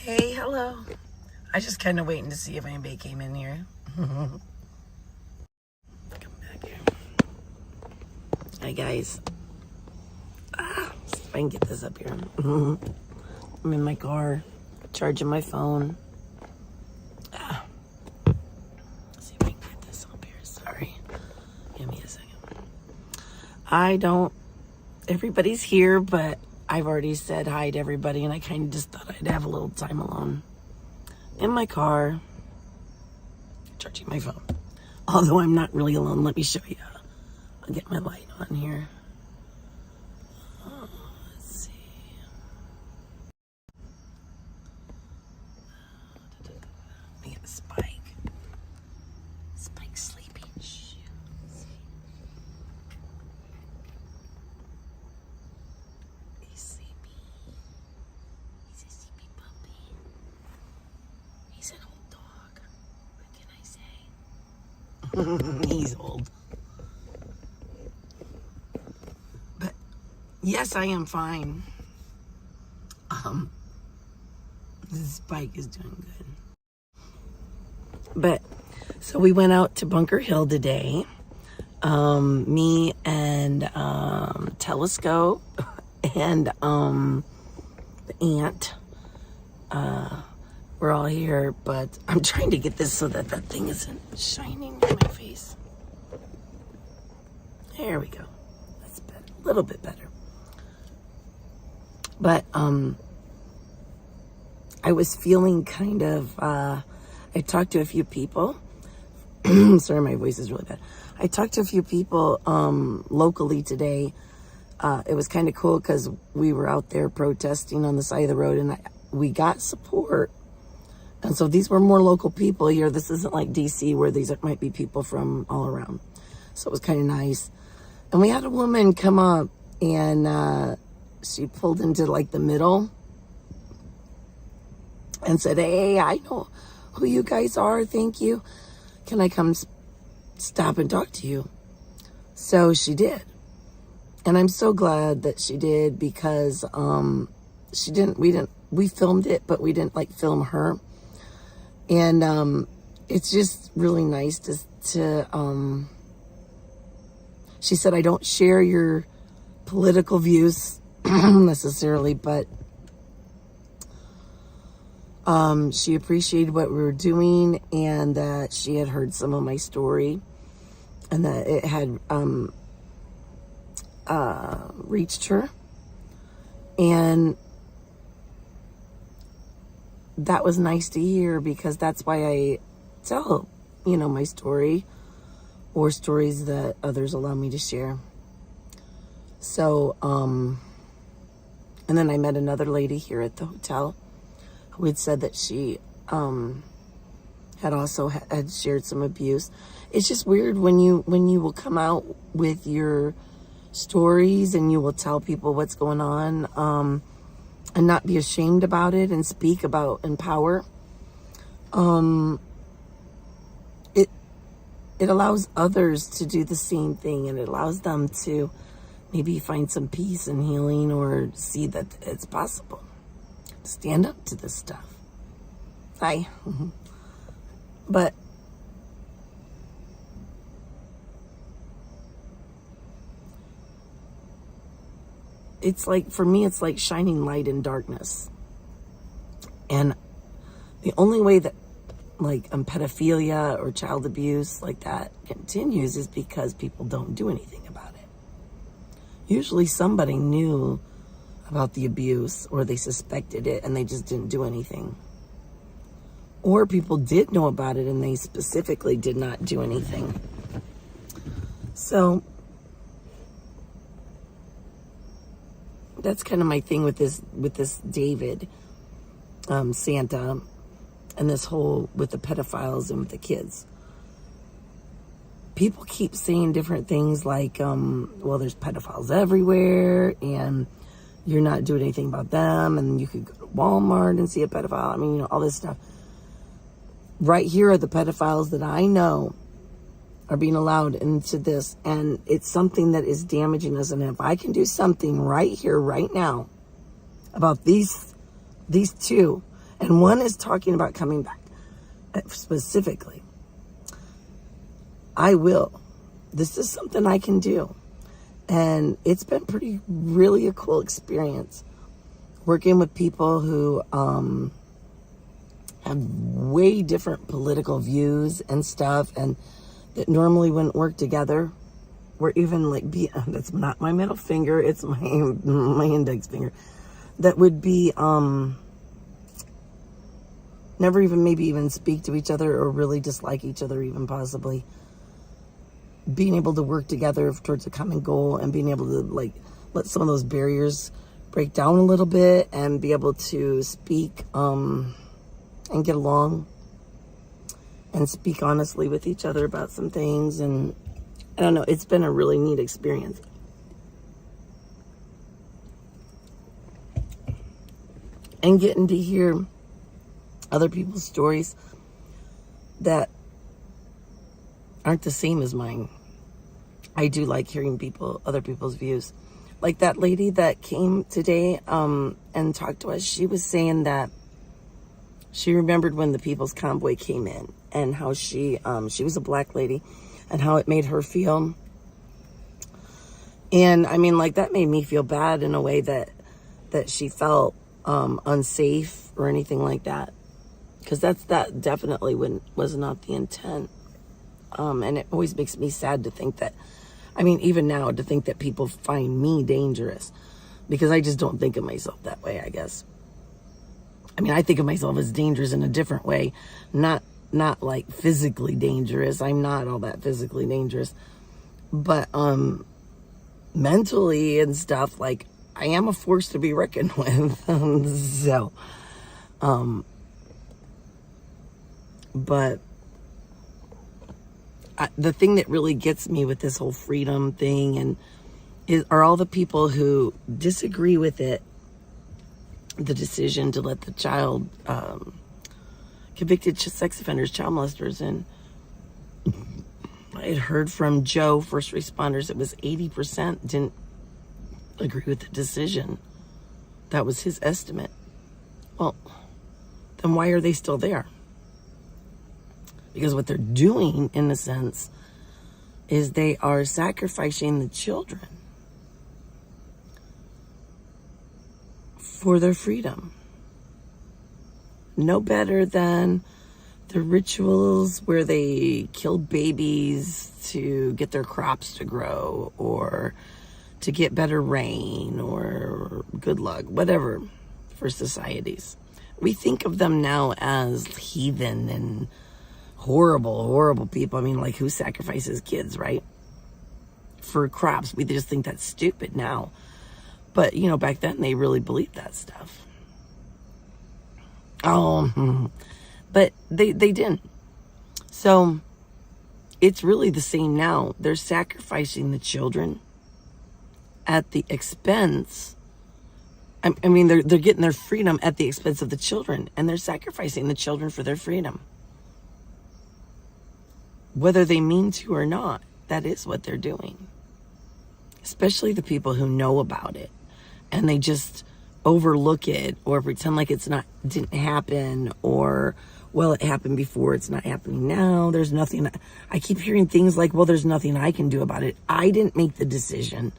Hey, hello. I just kind of waiting to see if anybody came in here. Come back here. Hi, guys. See if I can get this up here. I'm in my car, charging my phone. See if I can get this up here. Sorry. Give me a second. Everybody's here, but I've already said hi to everybody, and I kind of just thought I'd have a little time alone. In my car, charging my phone. Although I'm not really alone, let me show you. I'll get my light on here. Let's see. Let me get Spike. Spike's sleeping. Shh. He's sleepy. He's a sleepy puppy. He's an old dog. What can I say? He's old. But yes, I am fine. Spike is doing good. But so we went out to Bunker Hill today. Me and Telescope and the aunt. We're all here, but I'm trying to get this so that that thing isn't shining in my face. There we go. That's better. A little bit better. But I was feeling kind of, I talked to a few people. Sorry, my voice is really bad. I talked to a few people locally today. It was kind of cool because we were out there protesting on the side of the road, and we got support. And so these were more local people here. This isn't like DC where these might be people from all around. So it was kind of nice. And we had a woman come up, and she pulled into like the middle and said, "Hey, I know who you guys are. Thank you. Can I come stop and talk to you?" So she did. And I'm so glad that she did, because we filmed it, but we didn't like film her. And it's just really nice to she said, "I don't share your political views necessarily, but she appreciated what we were doing, and that she had heard some of my story, and that it had reached her. And that was nice to hear, because that's why I tell, my story, or stories that others allow me to share. So, and then I met another lady here at the hotel who had said that she had also had shared some abuse. It's just weird when you will come out with your stories and you will tell people what's going on, and not be ashamed about it, and speak about empower. It allows others to do the same thing, and it allows them to maybe find some peace and healing, or see that it's possible. Stand up to this stuff. Hi. But it's like, for me, it's like shining light in darkness. And the only way that pedophilia or child abuse like that continues is because people don't do anything about it. Usually somebody knew about the abuse, or they suspected it and they just didn't do anything. Or people did know about it and they specifically did not do anything. So that's kind of my thing with this David, Santa, and this whole with the pedophiles and with the kids. People keep saying different things like, well, there's pedophiles everywhere, and you're not doing anything about them, and you could go to Walmart and see a pedophile. I mean, all this stuff. Right here are the pedophiles that I know are being allowed into this, and it's something that is damaging us. And if I can do something right here, right now, about these two, And one is talking about coming back. Specifically, I will. This is something I can do. And it's been really a cool experience working with people who have way different political views and stuff, and that normally wouldn't work together. Or even like that's not my middle finger, it's my index finger. That would be never even maybe even speak to each other or really dislike each other, even possibly. Being able to work together towards a common goal and being able to like let some of those barriers break down a little bit and be able to speak and get along and speak honestly with each other about some things. And I don't know, it's been a really neat experience. And getting to hear other people's stories that aren't the same as mine. I do like hearing other people's views. Like that lady that came today and talked to us, she was saying that she remembered when the People's Convoy came in and how she was a black lady and how it made her feel. And I mean, like, that made me feel bad in a way that she felt unsafe or anything like that. Because that definitely was not the intent. And it always makes me sad to think that, I mean, even now, to think that people find me dangerous. Because I just don't think of myself that way, I guess. I mean, I think of myself as dangerous in a different way. Not like physically dangerous. I'm not all that physically dangerous. But mentally and stuff, like, I am a force to be reckoned with. So, but the thing that really gets me with this whole freedom thing are all the people who disagree with it, the decision to let the child, convicted sex offenders, child molesters in. I had heard from Joe, first responders, it was 80% didn't agree with the decision. That was his estimate. Well, then why are they still there? Because what they're doing, in a sense, is they are sacrificing the children for their freedom. No better than the rituals where they kill babies to get their crops to grow or to get better rain or good luck, whatever, for societies. We think of them now as heathen and horrible people. I mean, like, who sacrifices kids, right? For crops. We just think that's stupid now. But, you know, back then they really believed that stuff. But they didn't. So it's really the same now. They're sacrificing the children at the expense. I mean, they're getting their freedom at the expense of the children, and they're sacrificing the children for their freedom. Whether they mean to or not, that is what they're doing. Especially the people who know about it and they just overlook it or pretend like didn't happen, or, well, it happened before, it's not happening now. There's nothing. I keep hearing things like, well, there's nothing I can do about it. I didn't make the decision.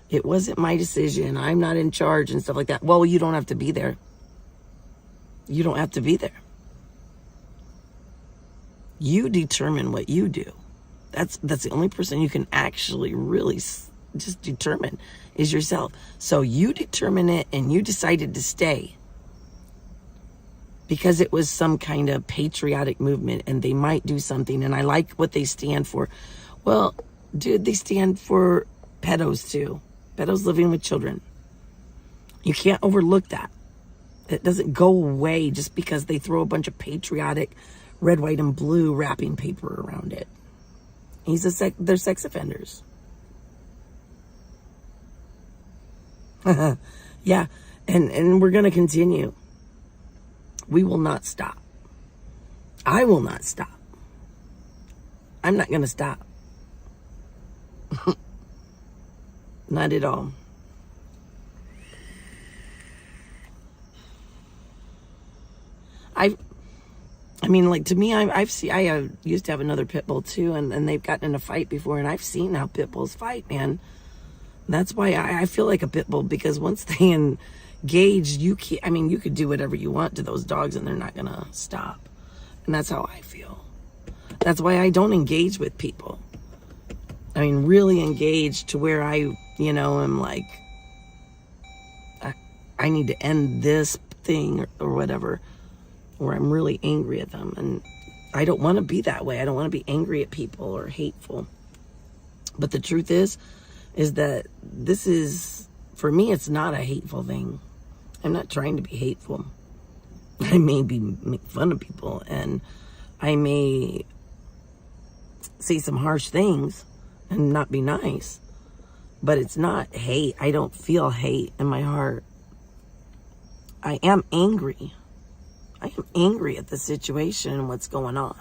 It wasn't my decision. I'm not in charge and stuff like that. Well, you don't have to be there. You don't have to be there. You determine what you do. That's the only person you can actually really just determine is yourself. So you determine it, and you decided to stay because it was some kind of patriotic movement and they might do something, and I like what they stand for. Well, dude, they stand for pedos too. Pedos living with children. You can't overlook that. It doesn't go away just because they throw a bunch of patriotic red, white, and blue wrapping paper around it. They're sex offenders. Yeah, and we're going to continue. We will not stop. I will not stop. I'm not going to stop. Not at all. I mean, like, to me, I used to have another pit bull too, and they've gotten in a fight before, and I've seen how pit bulls fight, man. That's why I feel like a pit bull, because once they engage, you could do whatever you want to those dogs and they're not gonna stop. And that's how I feel. That's why I don't engage with people. I mean, really engage to where I, am like, I need to end this thing or whatever, where I'm really angry at them. And I don't want to be that way. I don't want to be angry at people or hateful. But the truth is that this is, for me, it's not a hateful thing. I'm not trying to be hateful. I may make fun of people, and I may say some harsh things and not be nice, but it's not hate. I don't feel hate in my heart. I am angry. I am angry at the situation and what's going on.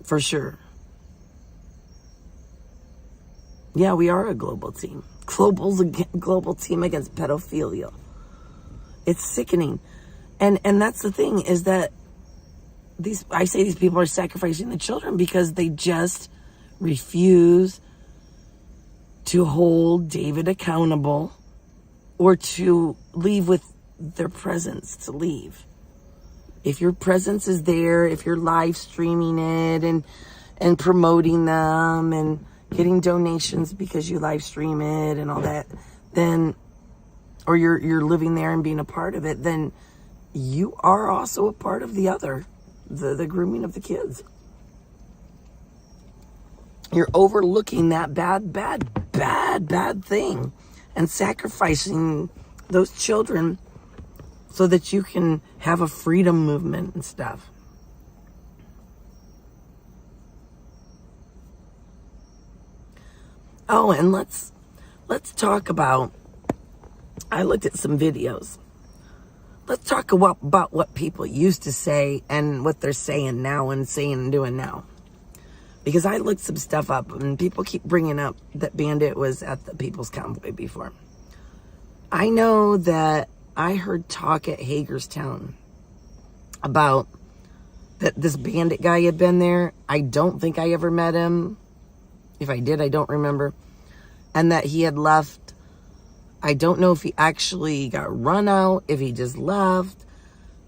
For sure. Yeah, we are a global team. Global team against pedophilia. It's sickening. And that's the thing, is that I say these people are sacrificing the children because they just refuse to hold David accountable or to leave with their presence, to leave. If your presence is there, if you're live streaming it and promoting them and getting donations because you live stream it and all that, then, or you're living there and being a part of it, then you are also a part of the grooming of the kids. You're overlooking that bad thing and sacrificing those children so that you can have a freedom movement and stuff. Oh, and let's talk about, I looked at some videos. Let's talk about what people used to say and what they're saying now and saying and doing now. Because I looked some stuff up, and people keep bringing up that Bandit was at the People's Convoy before. I know that I heard talk at Hagerstown about that this Bandit guy had been there. I don't think I ever met him. If I did, I don't remember. And that he had left. I don't know if he actually got run out, if he just left.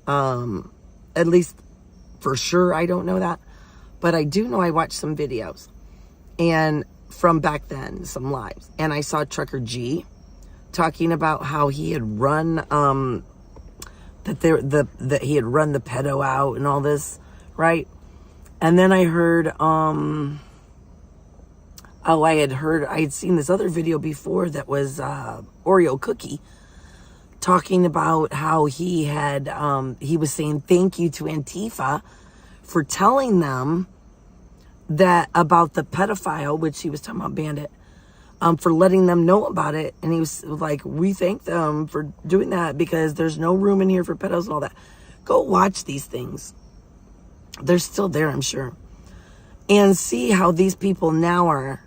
At least for sure, I don't know that. But I do know I watched some videos, and from back then, some lives. And I saw Trucker G talking about how he had run, that he had run the pedo out and all this, right? And then I heard, I had seen this other video before that was Oreo Cookie talking about how he had, he was saying thank you to Antifa for telling them that about the pedophile, which he was talking about Bandit, for letting them know about it. And he was like, we thank them for doing that because there's no room in here for pedos and all that. Go watch these things. They're still there, I'm sure. And see how these people now are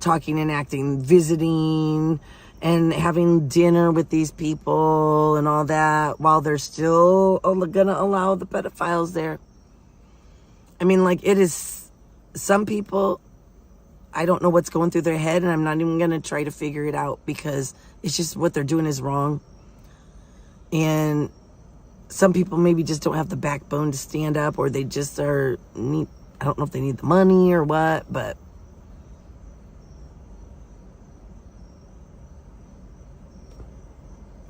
talking and acting, visiting and having dinner with these people and all that, while they're still going to allow the pedophiles there. I mean, like, it is, some people, I don't know what's going through their head, and I'm not even going to try to figure it out, because it's just what they're doing is wrong. And some people maybe just don't have the backbone to stand up, or they just I don't know if they need the money or what, but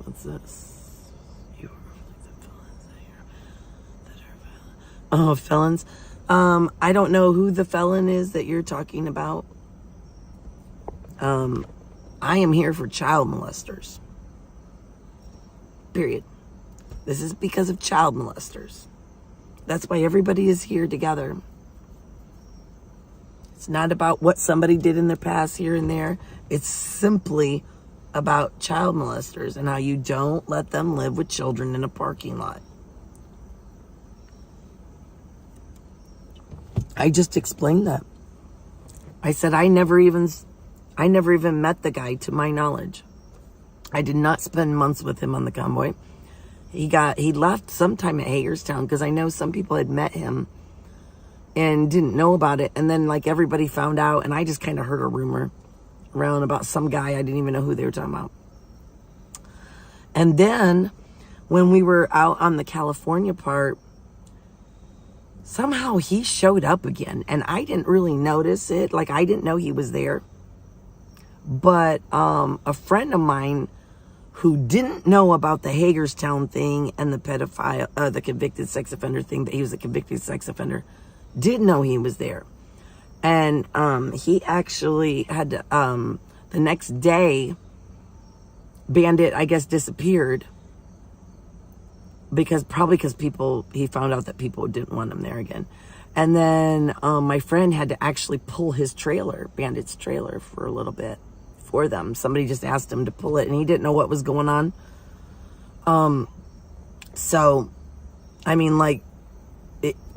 what's this? You are the felons that are violent. Oh, felons. I don't know who the felon is that you're talking about. I am here for child molesters. Period. This is because of child molesters. That's why everybody is here together. It's not about what somebody did in their past here and there. It's simply about child molesters and how you don't let them live with children in a parking lot. I just explained that. I said I never even met the guy, to my knowledge. I did not spend months with him on the convoy. He left sometime at Hagerstown, because I know some people had met him and didn't know about it. And then like everybody found out, and I just kind of heard a rumor around about some guy. I didn't even know who they were talking about. And then when we were out on the California part, somehow he showed up again, and I didn't really notice it. Like, I didn't know he was there. But a friend of mine who didn't know about the Hagerstown thing and the pedophile, the convicted sex offender thing, that he was a convicted sex offender, did know he was there. And he actually had to, the next day, Bandit, I guess, disappeared. Probably because he found out that people didn't want him there again. And then my friend had to actually pull his trailer, Bandit's trailer, for a little bit for them. Somebody just asked him to pull it, and he didn't know what was going on. So, I mean, like,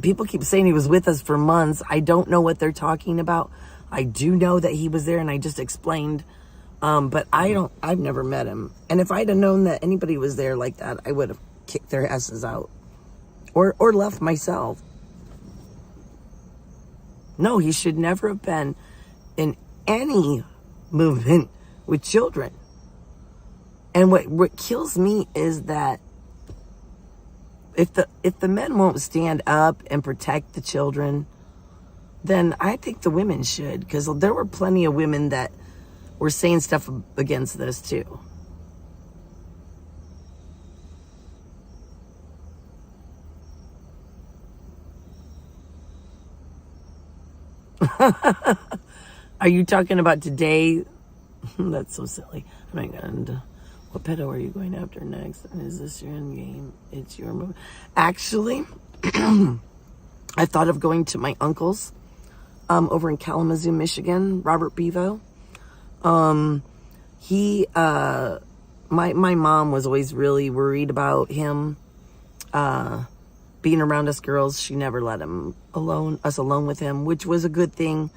people keep saying he was with us for months. I don't know what they're talking about. I do know that he was there, and I just explained. But I've never met him. And if I'd have known that anybody was there like that, I would have kicked their asses out, or left myself. No, he should never have been in any movement with children. And what kills me is that if the men won't stand up and protect the children, then I think the women should, because there were plenty of women that were saying stuff against this too. Are you talking about today? That's so silly. Oh my God. What pedo are you going after next? Is this your end game? It's your move. Actually, I thought of going to my uncle's over in Kalamazoo, Michigan, Robert Bevo. My mom was always really worried about him being around us girls. She never let us alone with him, which was a good thing,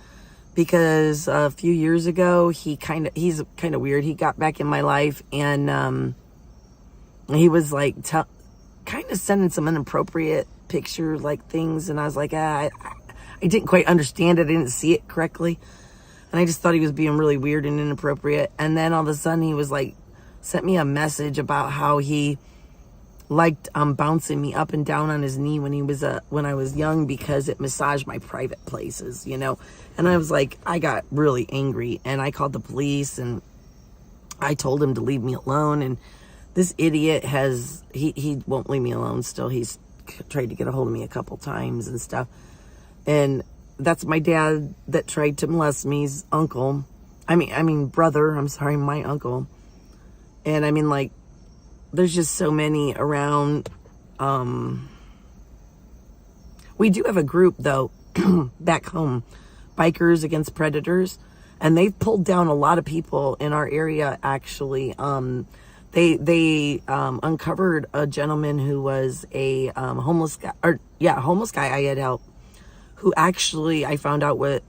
because a few years ago, he's kind of weird. He got back in my life, and he was like kind of sending some inappropriate picture like things, and I was like, I didn't quite understand it. I didn't see it correctly, and I just thought he was being really weird and inappropriate. And then all of a sudden, he was like, sent me a message about how he liked bouncing me up and down on his knee when I was young, because it massaged my private places, you know. And I was like, I got really angry, and I called the police, and I told him to leave me alone. And this idiot he won't leave me alone still. He's tried to get a hold of me a couple times and stuff. And that's my dad that tried to molest me's uncle. I mean brother, I'm sorry, my uncle. And I mean, like, there's just so many around. We do have a group, though, back home, Bikers Against Predators, and they've pulled down a lot of people in our area, actually. They uncovered a gentleman who was a homeless guy I had helped, who actually I found out was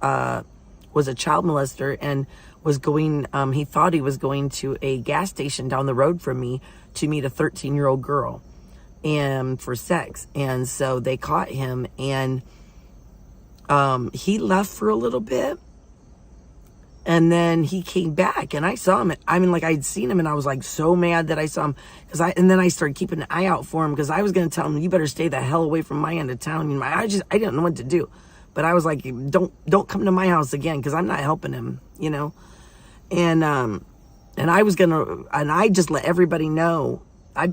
a child molester, and was going, he thought he was going to a gas station down the road from me to meet a 13-year-old girl and for sex. And so they caught him, and he left for a little bit, and then he came back, and I saw him. I mean, like, I'd seen him, and I was like so mad that I saw him, and then I started keeping an eye out for him, because I was going to tell him, you better stay the hell away from my end of town. You know, I didn't know what to do, but I was like, don't come to my house again, because I'm not helping him, you know. And I just let everybody know. I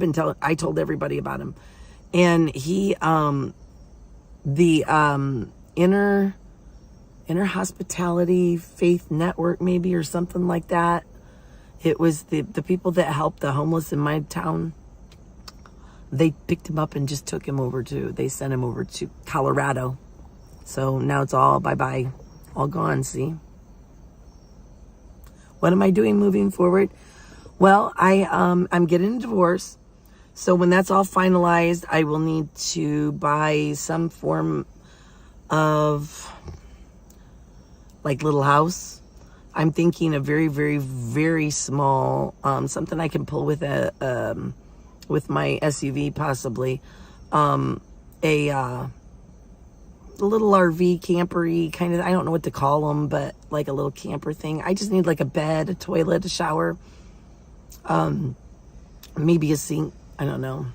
told everybody about him. And he, the inner hospitality faith network, maybe, or something like that. It was the people that helped the homeless in my town. They picked him up and just took him they sent him over to Colorado. So now it's all bye-bye, all gone, see? What am I doing moving forward? Well, I'm getting a divorce. So when that's all finalized, I will need to buy some form of, like, little house. I'm thinking a very, very, very small, something I can pull with with my SUV, possibly. A little RV camper-y kind of, I don't know what to call them, but like a little camper thing. I just need like a bed, a toilet, a shower, maybe a sink. I don't know.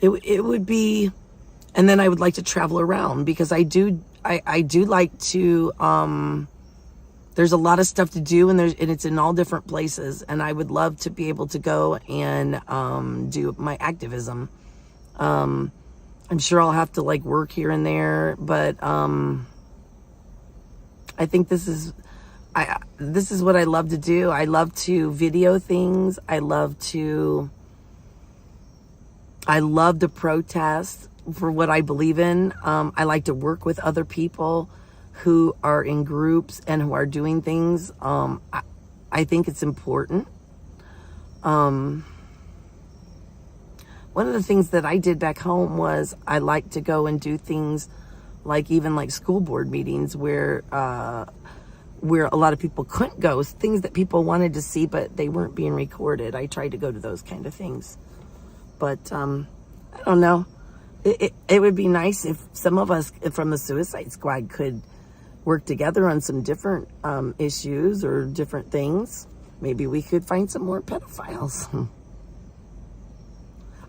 It would be, and then I would like to travel around, because I do like to, there's a lot of stuff to do, and it's in all different places, and I would love to be able to go and do my activism. I'm sure I'll have to like work here and there, but I think this is what I love to do. I love to video things. I love to protest for what I believe in. I like to work with other people who are in groups and who are doing things. I think it's important. One of the things that I did back home was I like to go and do things like even like school board meetings where a lot of people couldn't go, things that people wanted to see, but they weren't being recorded. I tried to go to those kind of things. But I don't know. It would be nice if some of us from the Suicide Squad could work together on some different issues or different things. Maybe we could find some more pedophiles.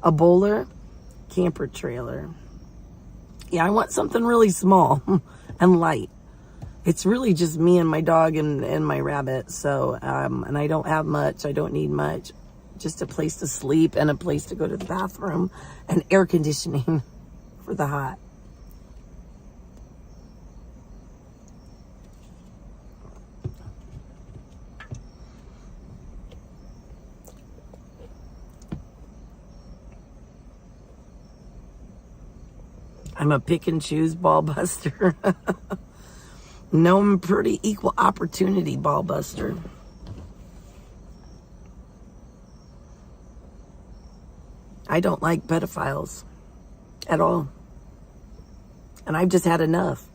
A bowler, camper trailer. Yeah, I want something really small and light. It's really just me and my dog and my rabbit. So, and I don't have much. I don't need much. Just a place to sleep and a place to go to the bathroom and air conditioning for the hot. I'm a pick and choose ball buster. No, I'm a pretty equal opportunity ball buster. I don't like pedophiles at all. And I've just had enough.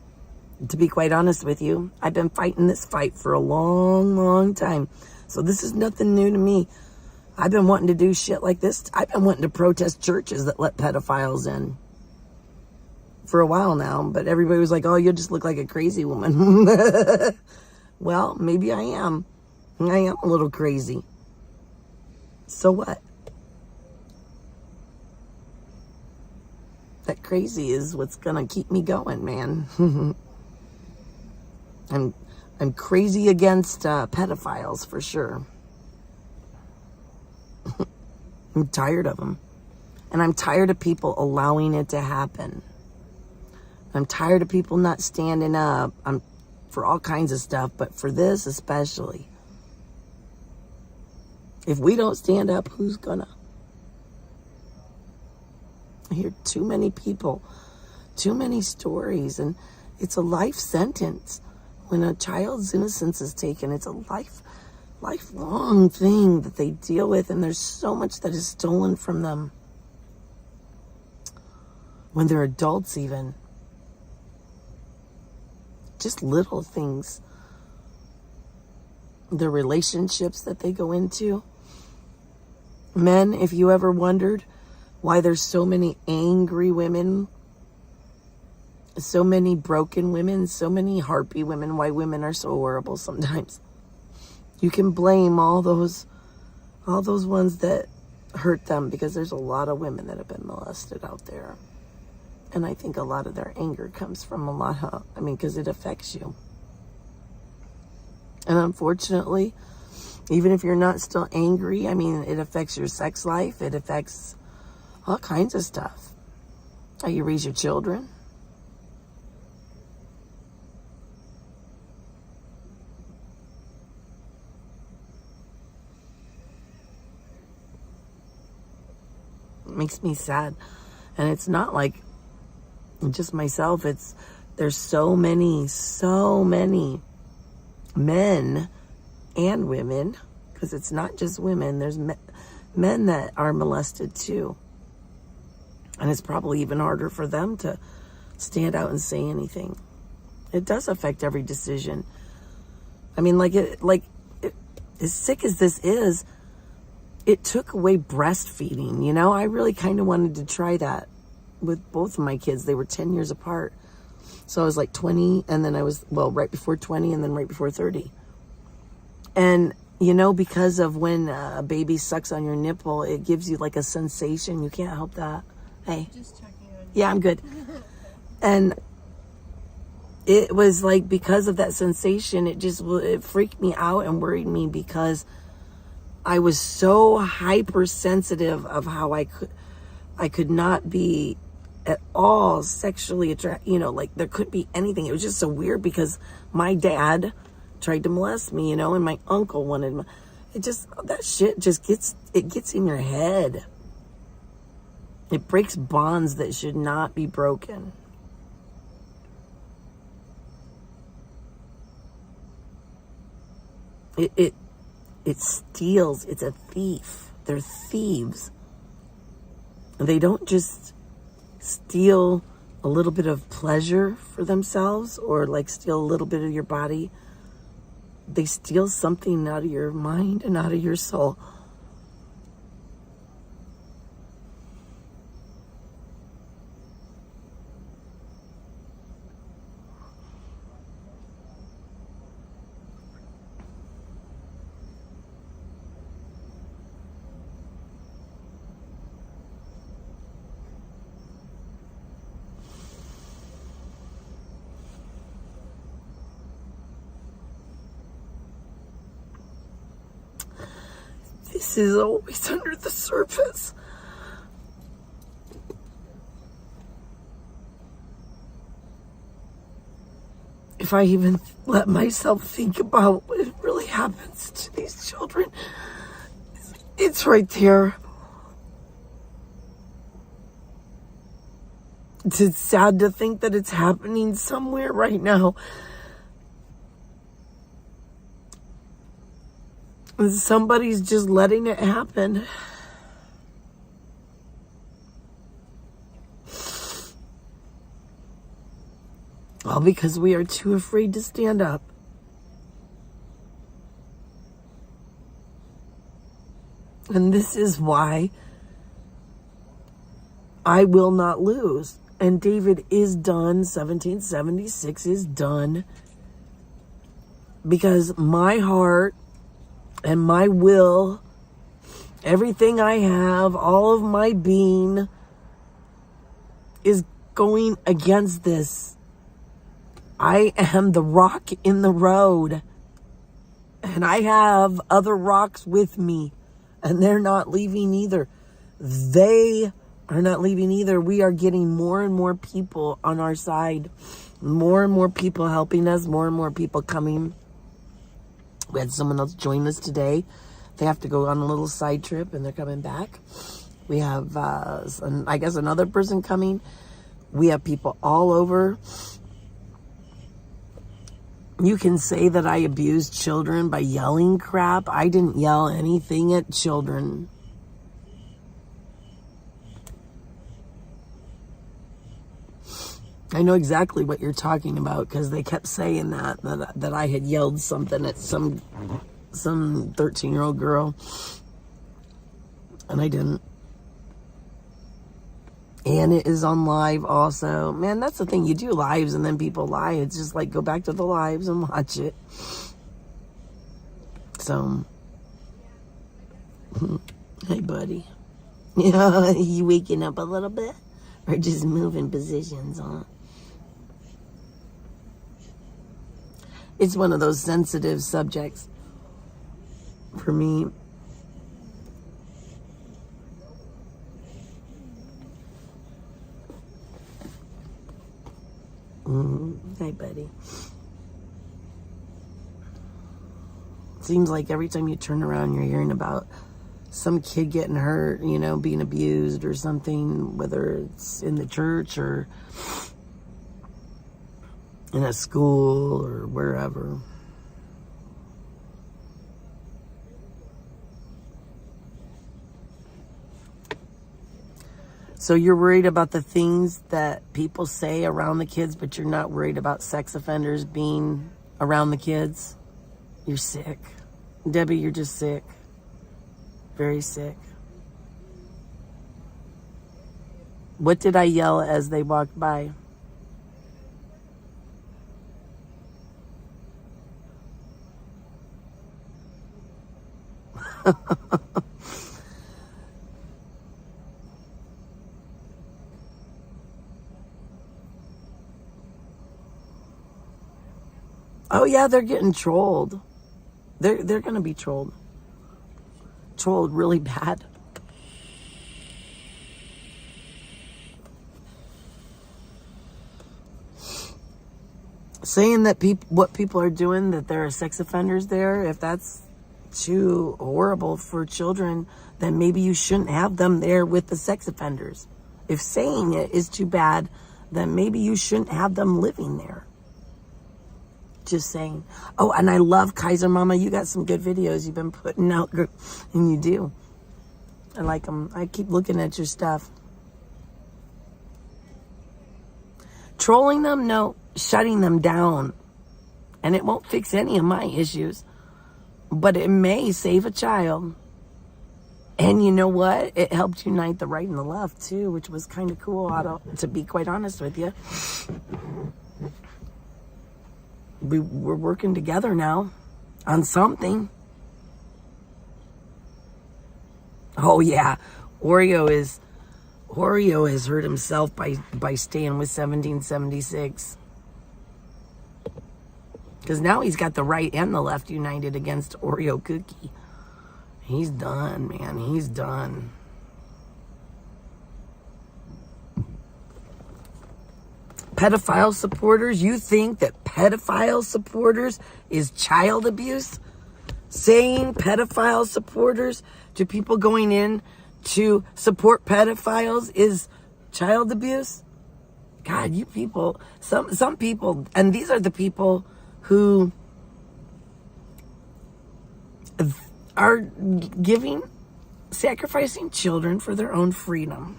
To be quite honest with you, I've been fighting this fight for a long, long time. So this is nothing new to me. I've been wanting to do shit like this. I've been wanting to protest churches that let pedophiles in for a while now, but everybody was like, oh, you just look like a crazy woman. Well, maybe I am. I am a little crazy. So what? That crazy is what's gonna keep me going, man. I'm crazy against pedophiles for sure. I'm tired of them. And I'm tired of people allowing it to happen. I'm tired of people not standing up. I'm for all kinds of stuff, but for this especially. If we don't stand up, who's gonna? I hear too many people, too many stories, and it's a life sentence. When a child's innocence is taken, it's a lifelong thing that they deal with, and there's so much that is stolen from them. When they're adults even. Just little things. The relationships that they go into. Men, if you ever wondered why there's so many angry women, so many broken women, so many harpy women, why women are so horrible sometimes, you can blame all those ones that hurt them, because there's a lot of women that have been molested out there. And I think a lot of their anger comes from because it affects you. And unfortunately, even if you're not still angry, it affects your sex life. It affects all kinds of stuff. How you raise your children. It makes me sad. And it's not like just myself, there's so many men and women, because it's not just women, there's men that are molested too, and it's probably even harder for them to stand out and say anything. It does affect every decision. As sick as this is, it took away breastfeeding. You know, I really kind of wanted to try that with both of my kids. They were 10 years apart. So I was like 20, and then I was, well, right before 20, and then right before 30. And, you know, because of when a baby sucks on your nipple, it gives you like a sensation. You can't help that. Hey. Just checking on you. Yeah, I'm good. And it was like, because of that sensation, it freaked me out and worried me, because I was so hypersensitive of how I could not be at all sexually attracted, you know, like there couldn't be anything. It was just so weird, because my dad tried to molest me, you know, and my uncle wanted that shit just gets in your head. It breaks bonds that should not be broken. It steals. It's a thief. They're thieves. They don't just steal a little bit of pleasure for themselves, or like steal a little bit of your body. They steal something out of your mind and out of your soul. This is always under the surface. If I even let myself think about what really happens to these children, it's right there. It's sad to think that it's happening somewhere right now. Somebody's just letting it happen. All because we are too afraid to stand up. And this is why I will not lose. And David is done. 1776 is done. Because my heart and my will, everything I have, all of my being is going against this. I am the rock in the road. And I have other rocks with me. And they're not leaving either. They are not leaving either. We are getting more and more people on our side. More and more people helping us. More and more people coming. We had someone else join us today. They have to go on a little side trip and they're coming back. We have, I guess, another person coming. We have people all over. You can say that I abused children by yelling crap. I didn't yell anything at children. I know exactly what you're talking about, because they kept saying that I had yelled something at some 13-year-old girl, and I didn't. And it is on live also. Man, that's the thing. You do lives and then people lie. It's just like, go back to the lives and watch it. So, hey, buddy. Yeah, you waking up a little bit? Or just moving positions, huh? It's one of those sensitive subjects for me. Hey, buddy. Seems like every time you turn around, you're hearing about some kid getting hurt, you know, being abused or something, whether it's in the church or in a school or wherever. So you're worried about the things that people say around the kids, but you're not worried about sex offenders being around the kids? You're sick. Debbie, you're just sick. Very sick. What did I yell as they walked by? Oh yeah, they're getting trolled. They're going to be trolled. Trolled really bad. Saying that what people are doing, that there are sex offenders there, if that's too horrible for children, then maybe you shouldn't have them there with the sex offenders. If saying it is too bad, then maybe you shouldn't have them living there. Just saying. Oh, and I love Kaiser Mama. You got some good videos you've been putting out, and you do. I like them. I keep looking at your stuff. Trolling them? No. Shutting them down. And it won't fix any of my issues. But it may save a child. And you know what? It helped unite the right and the left, too, which was kind of cool, to be quite honest with you. We're working together now on something. Oh yeah, Oreo has hurt himself by staying with 1776. Because now he's got the right and the left united against Oreo Cookie. He's done, man. He's done. Pedophile supporters, you think that pedophile supporters is child abuse? Saying pedophile supporters to people going in to support pedophiles is child abuse? God, you people, some people, and these are the people who are sacrificing children for their own freedom.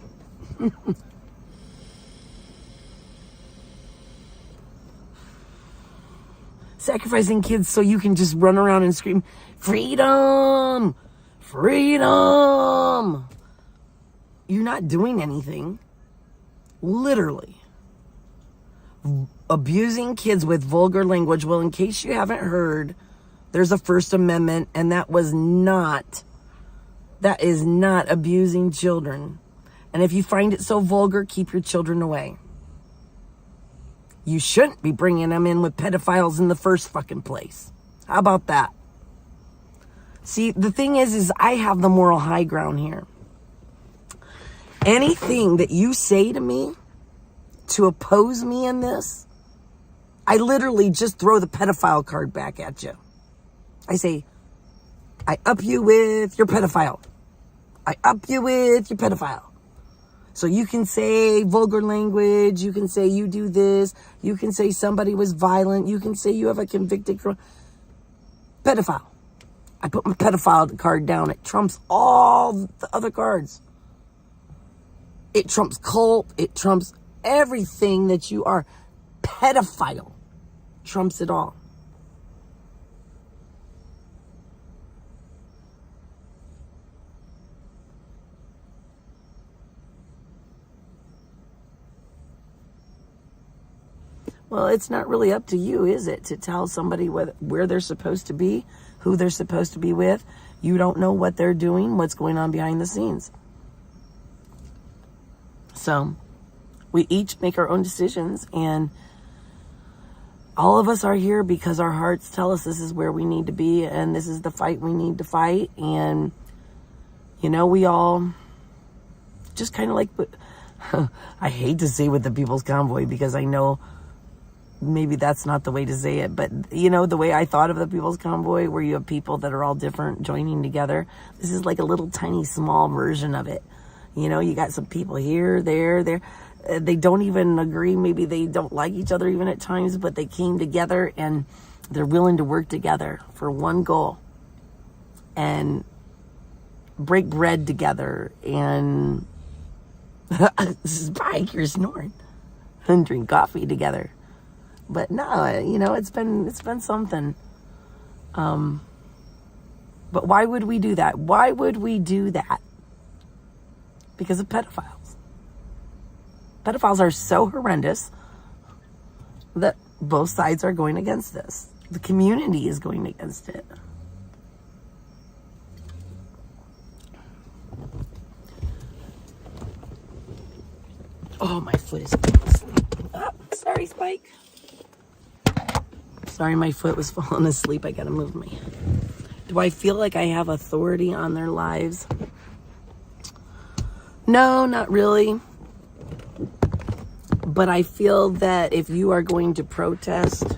Sacrificing kids so you can just run around and scream, freedom, freedom. You're not doing anything. Literally. Abusing kids with vulgar language. Well, in case you haven't heard, there's a First Amendment, and that is not abusing children. And if you find it so vulgar, keep your children away. You shouldn't be bringing them in with pedophiles in the first fucking place. How about that? See, the thing is I have the moral high ground here. Anything that you say to me to oppose me in this, I literally just throw the pedophile card back at you. I say, I up you with your pedophile. I up you with your pedophile. So you can say vulgar language, you can say you do this, you can say somebody was violent, you can say you have a convicted pedophile. I put my pedophile card down. It trumps all the other cards. It trumps cult. It trumps everything that you are. Pedophile trumps it all. Well, it's not really up to you, is it, to tell somebody where they're supposed to be, who they're supposed to be with. You don't know what they're doing, what's going on behind the scenes. So we each make our own decisions, and all of us are here because our hearts tell us this is where we need to be, and this is the fight we need to fight. And, you know, we all just kind of like, I hate to say with the People's Convoy, because I know maybe that's not the way to say it, but you know, the way I thought of the People's Convoy, where you have people that are all different joining together, this is like a little tiny small version of it. You know, you got some people here, there, they don't even agree, maybe they don't like each other even at times, but they came together and they're willing to work together for one goal and break bread together and this is Pike, you're snoring, and drink coffee together. But no, you know, it's been something. But why would we do that? Why would we do that? Because of pedophiles. Pedophiles are so horrendous that both sides are going against this. The community is going against it. Oh, my foot is falling asleep. Oh, sorry, Spike. Sorry, my foot was falling asleep. I gotta move me. Do I feel like I have authority on their lives? No, not really. But I feel that if you are going to protest,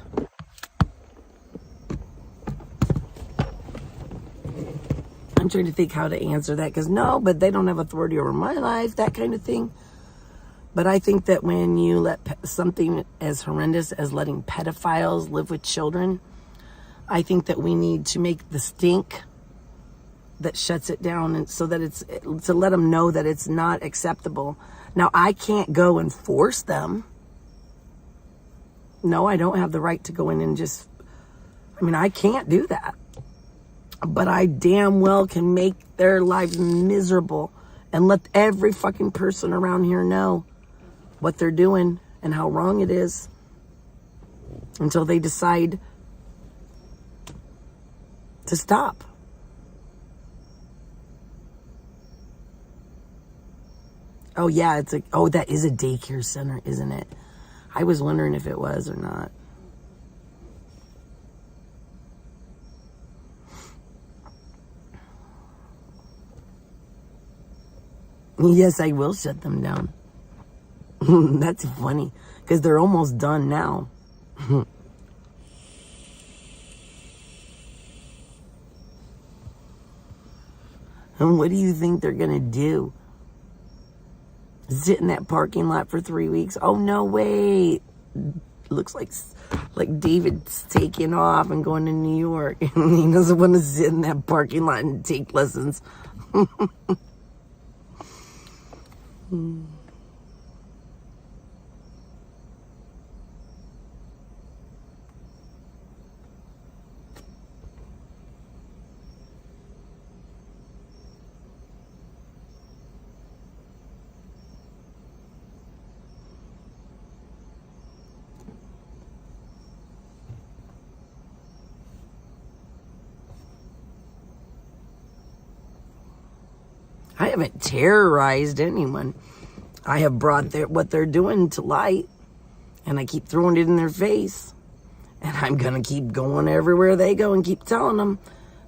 I'm trying to think how to answer that, because no, but they don't have authority over my life, that kind of thing. But I think that when you let something as horrendous as letting pedophiles live with children, I think that we need to make the stink that shuts it down, and so that it's to let them know that it's not acceptable. Now, I can't go and force them. No, I don't have the right to go in and just, I can't do that. But I damn well can make their lives miserable and let every fucking person around here know what they're doing and how wrong it is until they decide to stop. Oh yeah, that is a daycare center, isn't it? I was wondering if it was or not. Yes, I will shut them down. That's funny, because they're almost done now. And what do you think they're gonna do? Sit in that parking lot for 3 weeks? Oh no, wait. Looks like David's taking off and going to New York, and he doesn't want to sit in that parking lot and take lessons. I haven't terrorized anyone. I have brought what they're doing to light, and I keep throwing it in their face. And I'm going to keep going everywhere they go and keep telling them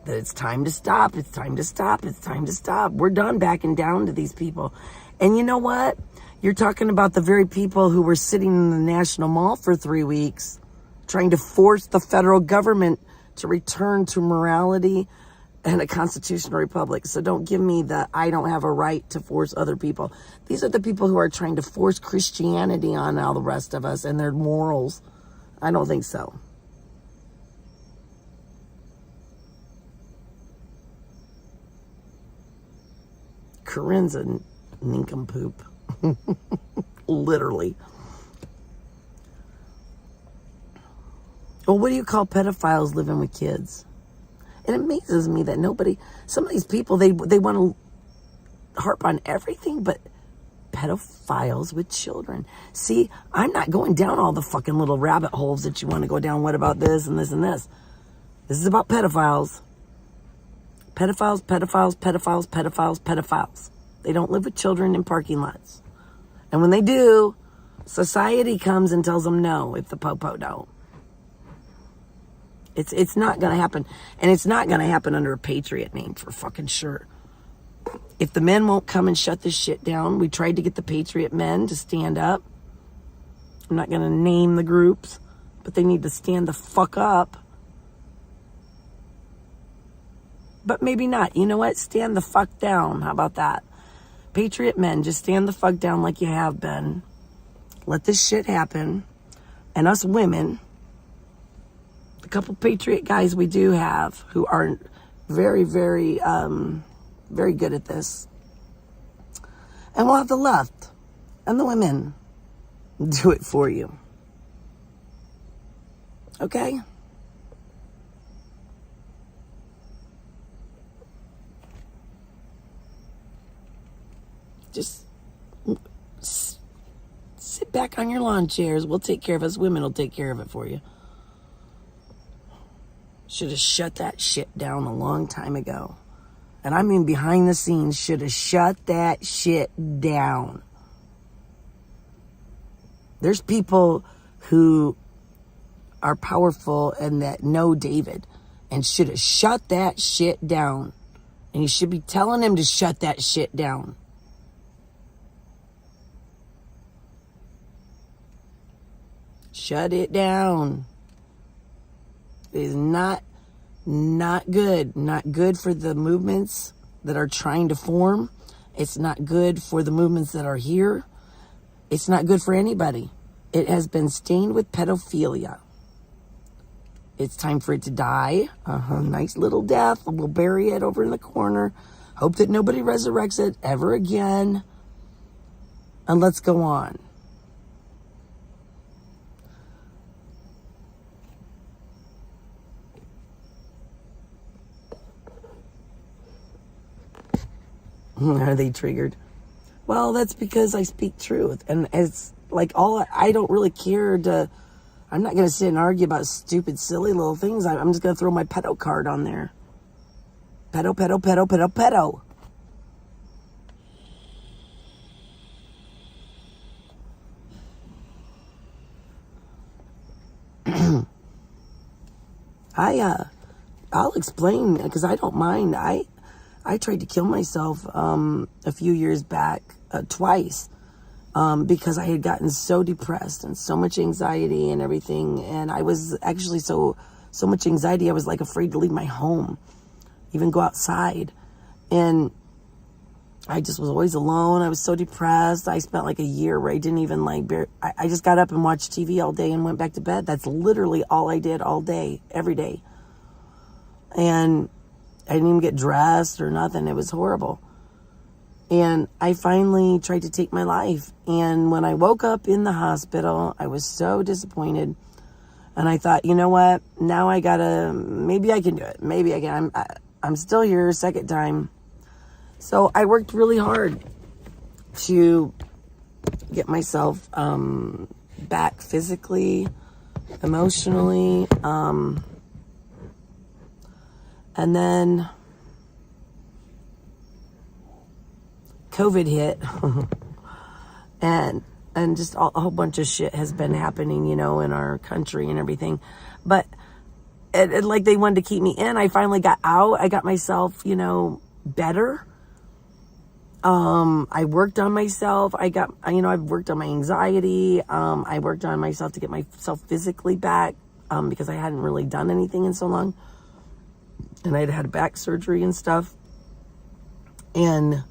that it's time to stop, it's time to stop, it's time to stop. We're done backing down to these people. And you know what? You're talking about the very people who were sitting in the National Mall for 3 weeks trying to force the federal government to return to morality and a constitutional republic. So don't give me the I don't have a right to force other people. These are the people who are trying to force Christianity on all the rest of us and their morals. I don't think so. Corinne's a nincompoop. Literally. Well, what do you call pedophiles living with kids? It amazes me that some of these people, they want to harp on everything but pedophiles with children. See, I'm not going down all the fucking little rabbit holes that you want to go down. What about this and this and this? This is about pedophiles. Pedophiles, pedophiles, pedophiles, pedophiles, pedophiles. They don't live with children in parking lots. And when they do, society comes and tells them no if the popo don't. It's not going to happen. And it's not going to happen under a patriot name, for fucking sure. If the men won't come and shut this shit down, we tried to get the patriot men to stand up. I'm not going to name the groups, but they need to stand the fuck up. But maybe not. You know what? Stand the fuck down. How about that? Patriot men, just stand the fuck down like you have been. Let this shit happen. And us women, the couple patriot guys we do have who are very, very, very good at this. And we'll have the left and the women do it for you. Okay? Just sit back on your lawn chairs. We'll take care of us. Women will take care of it for you. Should have shut that shit down a long time ago. And I mean behind the scenes, should have shut that shit down. There's people who are powerful and that know David and should have shut that shit down. And you should be telling him to shut that shit down. Shut it down. It is not good. Not good for the movements that are trying to form. It's not good for the movements that are here. It's not good for anybody. It has been stained with pedophilia. It's time for it to die. Nice little death. We'll bury it over in the corner. Hope that nobody resurrects it ever again. And let's go on. Are they triggered? Well, that's because I speak truth. And it's like I don't really care to, I'm not going to sit and argue about stupid, silly little things. I'm just going to throw my pedo card on there. Pedo, pedo, pedo, pedo, pedo. I'll explain because I don't mind. I tried to kill myself a few years back twice because I had gotten so depressed and so much anxiety and everything. And I was actually so much anxiety, I was like afraid to leave my home, even go outside. And I just was always alone. I was so depressed. I spent like a year where I didn't even I just got up and watched TV all day and went back to bed. That's literally all I did all day, every day. And I didn't even get dressed or nothing. It was horrible. And I finally tried to take my life. And when I woke up in the hospital, I was so disappointed. And I thought, you know what? Now maybe I can do it. Maybe I can. I'm still here, second time. So I worked really hard to get myself back physically, emotionally, and then COVID hit and just a whole bunch of shit has been happening, in our country and everything. But it like they wanted to keep me in. I finally got out. I got myself, better. I worked on myself. I've worked on my anxiety. I worked on myself to get myself physically back because I hadn't really done anything in so long. And I'd had back surgery and stuff. And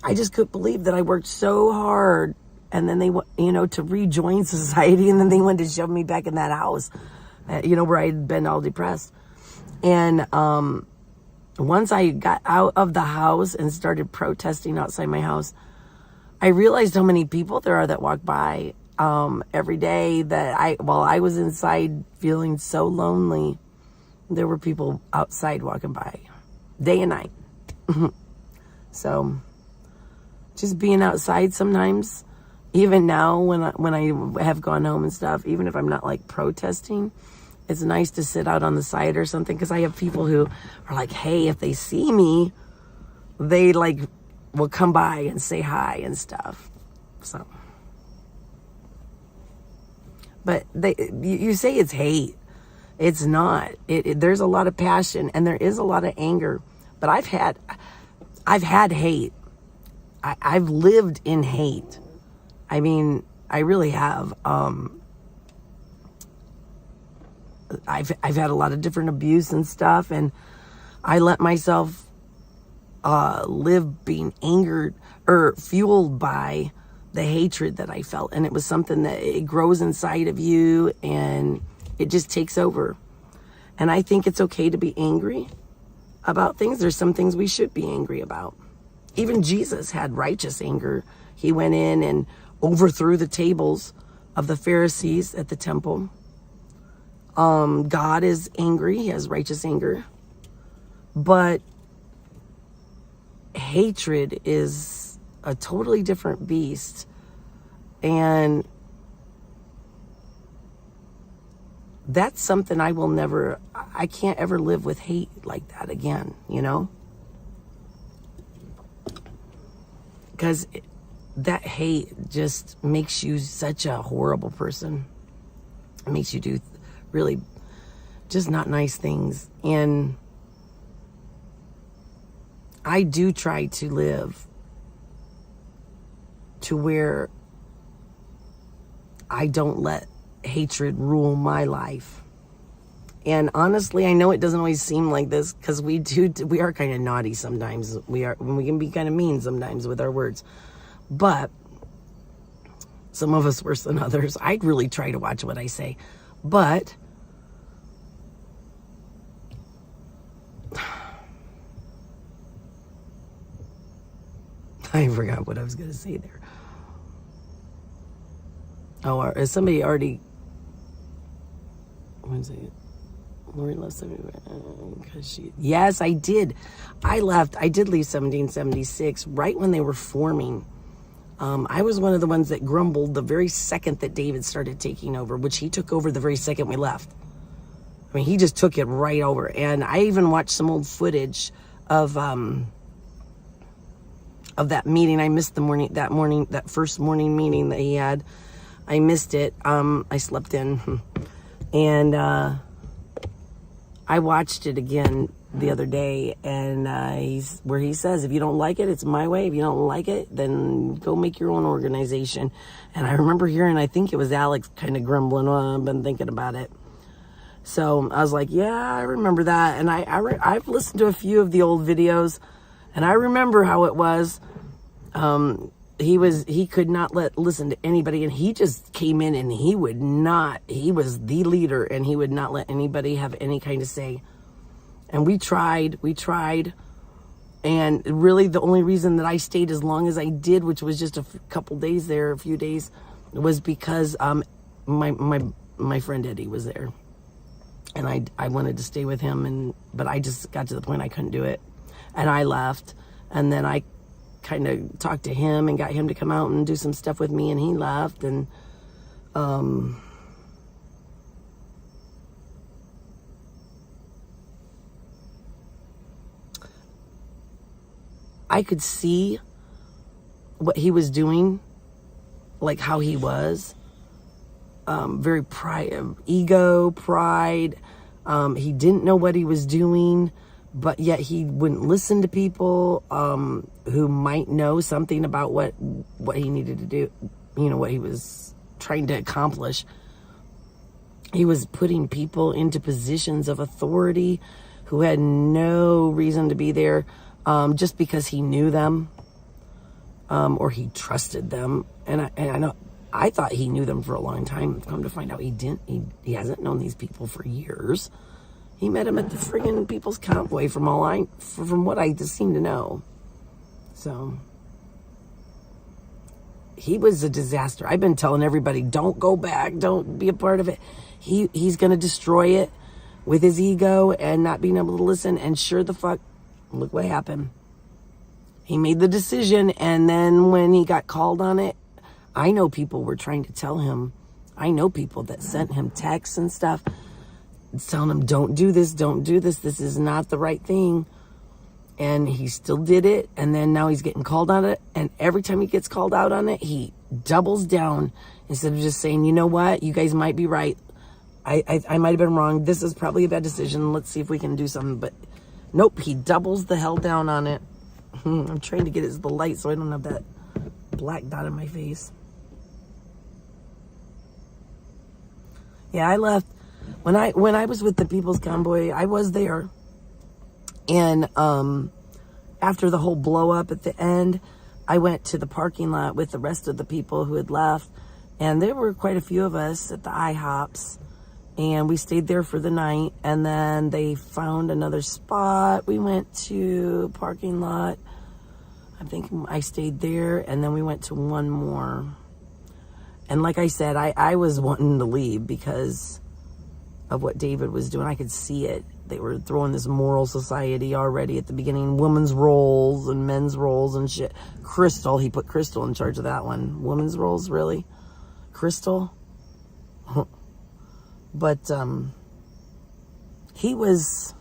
I just couldn't believe that I worked so hard. And then they, to rejoin society. And then they wanted to shove me back in that house, where I'd been all depressed. And once I got out of the house and started protesting outside my house, I realized how many people there are that walk by every day that while I was inside feeling so lonely, there were people outside walking by day and night. So just being outside sometimes, even now when I have gone home and stuff, even if I'm not like protesting, it's nice to sit out on the side or something, because I have people who are like, hey, if they see me, they will come by and say hi and stuff. So, but you say it's hate. It's not. There's a lot of passion and there is a lot of anger. But I've had hate. I've lived in hate. I mean, I really have. I've had a lot of different abuse and stuff, and I let myself live being angered or fueled by the hatred that I felt. And it was something that it grows inside of you and it just takes over. And I think it's okay to be angry about things. There's some things we should be angry about. Even Jesus had righteous anger. He went in and overthrew the tables of the Pharisees at the temple. God is angry. He has righteous anger. But hatred is a totally different beast. And that's something I can't ever live with hate like that again, you know? Because that hate just makes you such a horrible person. It makes you do really just not nice things. And I do try to live to where I don't let hatred rule my life. And honestly, I know it doesn't always seem like this, because we are kind of naughty sometimes. We can be kind of mean sometimes with our words. But some of us worse than others. I really try to watch what I say. But I forgot what I was going to say there. Oh, is somebody already... One second. Lori left because she... Yes, I did. I did leave 1776 right when they were forming. I was one of the ones that grumbled the very second that David started taking over, which he took over the very second we left. I mean, he just took it right over. And I even watched some old footage of that meeting. I missed that first morning meeting that he had. I missed it. I slept in. And I watched it again the other day, and where he says, if you don't like it, it's my way. If you don't like it, then go make your own organization. And I remember hearing, I think it was Alex kind of grumbling, I've been thinking about it. So I was like, yeah, I remember that. And I've listened to a few of the old videos, and I remember how it was. He could not listen to anybody, and he just came in and he was the leader, and he would not let anybody have any kind of say. And we tried, and really the only reason that I stayed as long as I did, which was just a few days, was because my friend Eddie was there, and I wanted to stay with him, but I just got to the point I couldn't do it, and I left. And then I kind of talked to him and got him to come out and do some stuff with me, and he left. And I could see what he was doing, like how he was very ego, pride. He didn't know what he was doing, but yet he wouldn't listen to people who might know something about what he needed to do, what he was trying to accomplish. He was putting people into positions of authority who had no reason to be there, just because he knew them, or he trusted them. And I thought he knew them for a long time. Come to find out, he didn't. He hasn't known these people for years. He met him at the friggin' People's Convoy, from what I just seem to know. So he was a disaster. I've been telling everybody, don't go back, don't be a part of it. He's gonna destroy it with his ego and not being able to listen. And sure the fuck, look what happened. He made the decision, and then when he got called on it, I know people were trying to tell him. I know people that sent him texts and stuff, telling him, don't do this, this is not the right thing. And he still did it, and then now he's getting called on it, and every time he gets called out on it, he doubles down instead of just saying, you know what, you guys might be right. I might have been wrong. This is probably a bad decision. Let's see if we can do something. But nope, he doubles the hell down on it. I'm trying to get the light so I don't have that black dot in my face. Yeah, I left. When I was with the People's Convoy, I was there. And after the whole blow up at the end, I went to the parking lot with the rest of the people who had left. And there were quite a few of us at the IHOPs. And we stayed there for the night. And then they found another spot. We went to parking lot. I think I stayed there. And then we went to one more. And like I said, I was wanting to leave because of what David was doing. I could see it. They were throwing this moral society already at the beginning. Women's roles and men's roles and shit. Crystal, he put Crystal in charge of that one. Women's roles, really? Crystal? But he was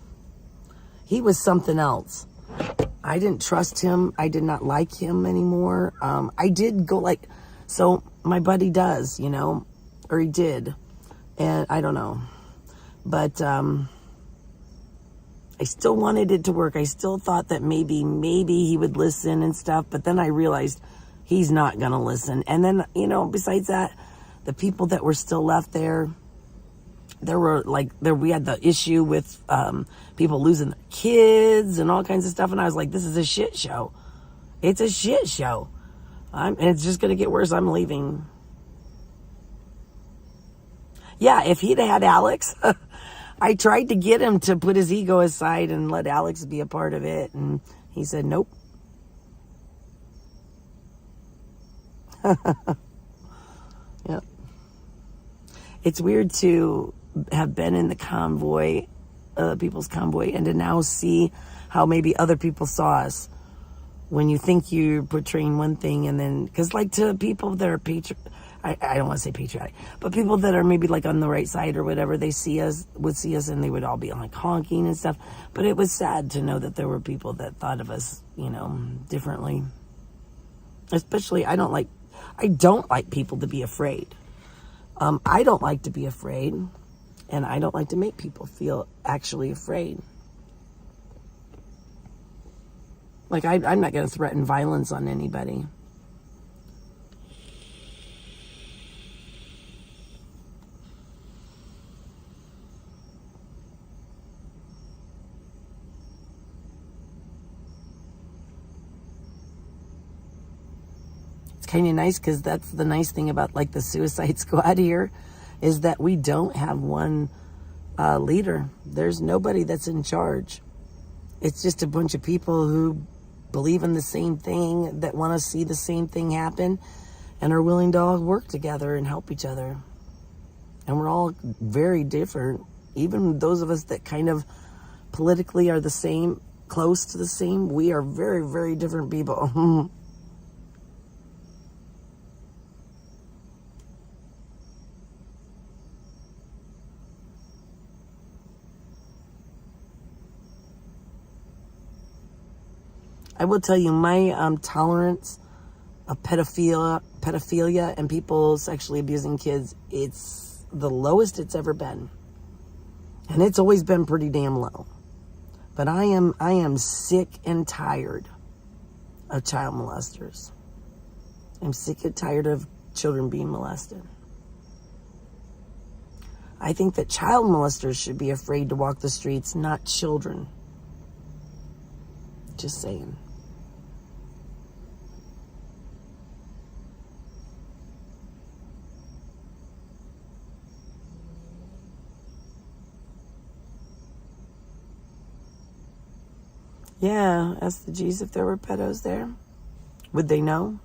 something else. I didn't trust him. I did not like him anymore. I did go like, so my buddy does, you know, or he did. And I don't know. But I still wanted it to work. I still thought that maybe he would listen and stuff. But then I realized he's not going to listen. And then, you know, besides that, the people that were still left there were like, we had the issue with people losing their kids and all kinds of stuff. And I was like, this is a shit show. It's a shit show. And it's just going to get worse. I'm leaving. Yeah, if he'd had Alex, I tried to get him to put his ego aside and let Alex be a part of it. And he said, nope. Yep. It's weird to have been in the convoy, people's convoy, and to now see how maybe other people saw us. When you think you're portraying one thing and then, because like to people that are I don't want to say patriotic, but people that are maybe like on the right side or whatever, would see us and they would all be like honking and stuff. But it was sad to know that there were people that thought of us, you know, differently. Especially, I don't like people to be afraid. I don't like to be afraid, and I don't like to make people feel actually afraid. Like, I'm not going to threaten violence on anybody. It's kind of nice because that's the nice thing about like the Suicide Squad here is that we don't have one leader. There's nobody that's in charge. It's just a bunch of people who believe in the same thing, that want to see the same thing happen, and are willing to all work together and help each other. And we're all very different. Even those of us that kind of politically are the same, close to the same, we are very, very different people. I will tell you, my tolerance of pedophilia and people sexually abusing kids, it's the lowest it's ever been. And it's always been pretty damn low. But I am sick and tired of child molesters. I'm sick and tired of children being molested. I think that child molesters should be afraid to walk the streets, not children. Just saying. Yeah, ask the G's if there were pedos there. Would they know?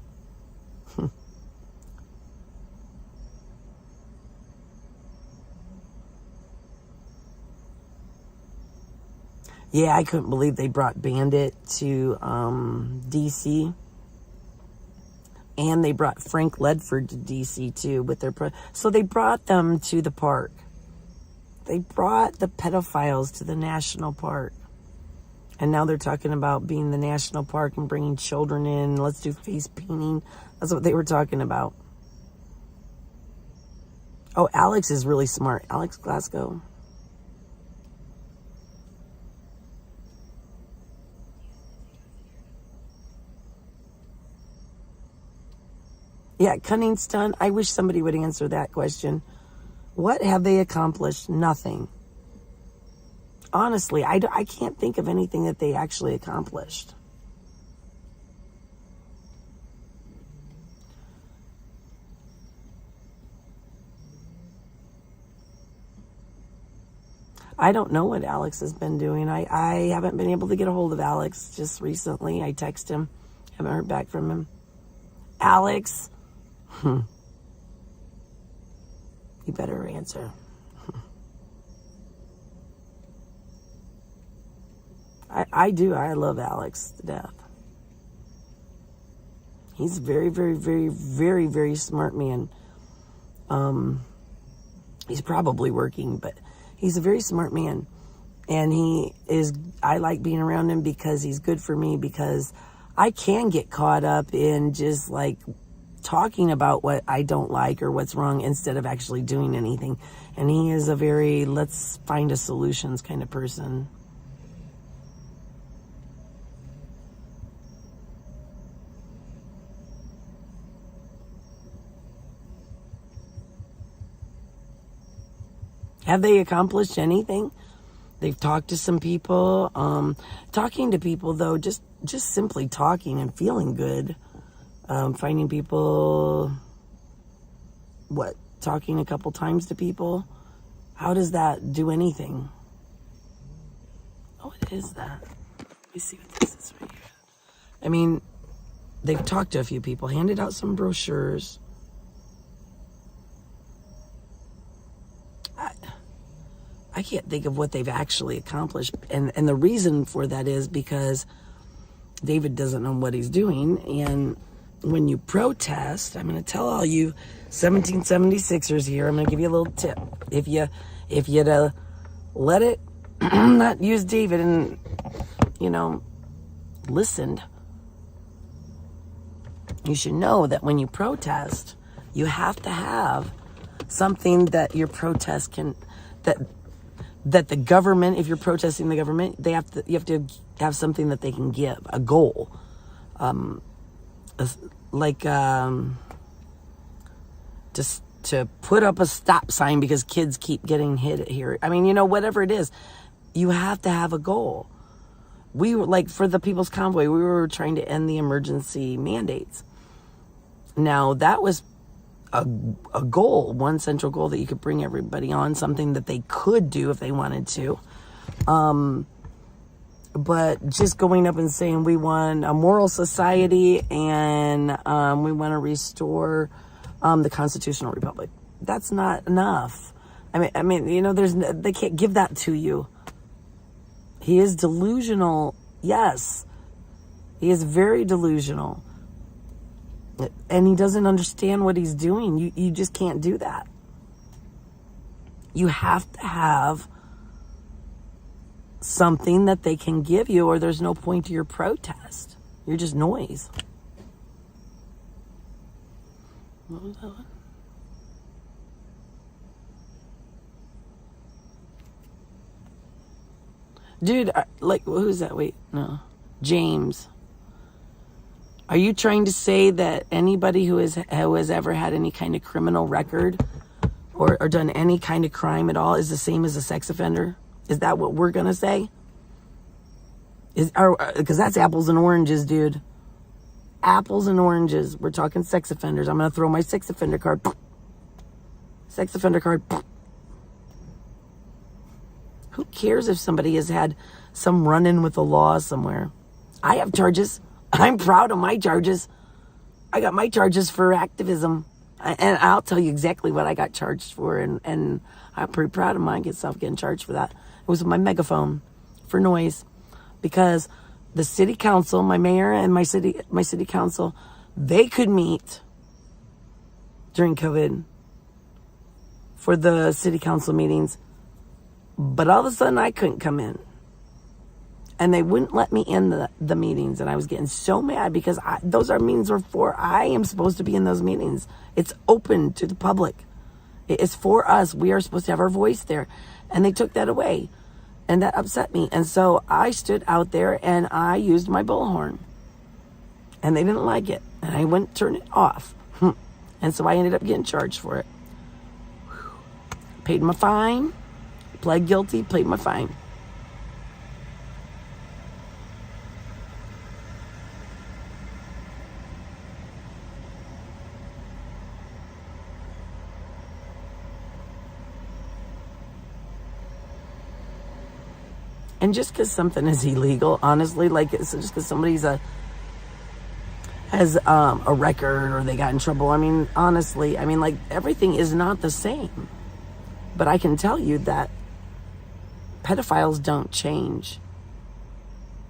Yeah, I couldn't believe they brought Bandit to DC. And they brought Frank Ledford to DC too with their so they brought them to the park. They brought the pedophiles to the national park. And now they're talking about being the national park and bringing children in. Let's do face painting. That's what they were talking about. Oh, Alex is really smart. Alex Glasgow. Yeah, cunning stunt. I wish somebody would answer that question. What have they accomplished? Nothing. Honestly, I can't think of anything that they actually accomplished. I don't know what Alex has been doing. I haven't been able to get a hold of Alex just recently. I text him. Haven't heard back from him. Alex. You better answer. I do. I love Alex to death. He's a very, very, very, very, very smart man. He's probably working, but he's a very smart man. And I like being around him because he's good for me, because I can get caught up in just like talking about what I don't like or what's wrong instead of actually doing anything. And he is a very let's find a solutions kind of person. Have they accomplished anything? They've talked to some people. Talking to people, though, just simply talking and feeling good. Finding people, talking a couple times to people. How does that do anything? Oh, what is that? Let me see what this is right here. I mean, they've talked to a few people, handed out some brochures. I can't think of what they've actually accomplished. And the reason for that is because David doesn't know what he's doing. And when you protest, I'm going to tell all you 1776ers here, I'm going to give you a little tip. If you'd let it not use David and, listened, you should know that when you protest, you have to have something that your protest can, that the government, if you're protesting the government, you have to have something that they can give, a goal. Just to put up a stop sign because kids keep getting hit here. I mean, whatever it is, you have to have a goal. We were like, for the People's Convoy, we were trying to end the emergency mandates. Now, that was a goal, one central goal that you could bring everybody on, something that they could do if they wanted to. But just going up and saying we want a moral society and we want to restore the constitutional republic, that's not enough. I mean, they can't give that to you. He is delusional. Yes, he is very delusional. And he doesn't understand what he's doing. You just can't do that. You have to have something that they can give you, or there's no point to your protest. You're just noise. What was that one? Dude, who's that? Wait, no. James. Are you trying to say that anybody who has ever had any kind of criminal record or done any kind of crime at all is the same as a sex offender? Is that what we're going to say? Because that's apples and oranges, dude. Apples and oranges. We're talking sex offenders. I'm going to throw my sex offender card. Sex offender card. Who cares if somebody has had some run-in with the law somewhere? I have charges. I'm proud of my charges. I got my charges for activism. And I'll tell you exactly what I got charged for. And I'm pretty proud of myself getting charged for that. It was my megaphone for noise. Because the city council, my mayor and my city council, they could meet during COVID for the city council meetings. But all of a sudden I couldn't come in. And they wouldn't let me in the meetings. And I was getting so mad because those meetings were I am supposed to be in those meetings. It's open to the public. It's for us. We are supposed to have our voice there. And they took that away. And that upset me. And so I stood out there and I used my bullhorn. And they didn't like it. And I wouldn't turn it off. And so I ended up getting charged for it. Paid my fine. Pled guilty. Paid my fine. And just because something is illegal, honestly, it's just because somebody's has a record or they got in trouble. I mean, honestly, everything is not the same. But I can tell you that pedophiles don't change.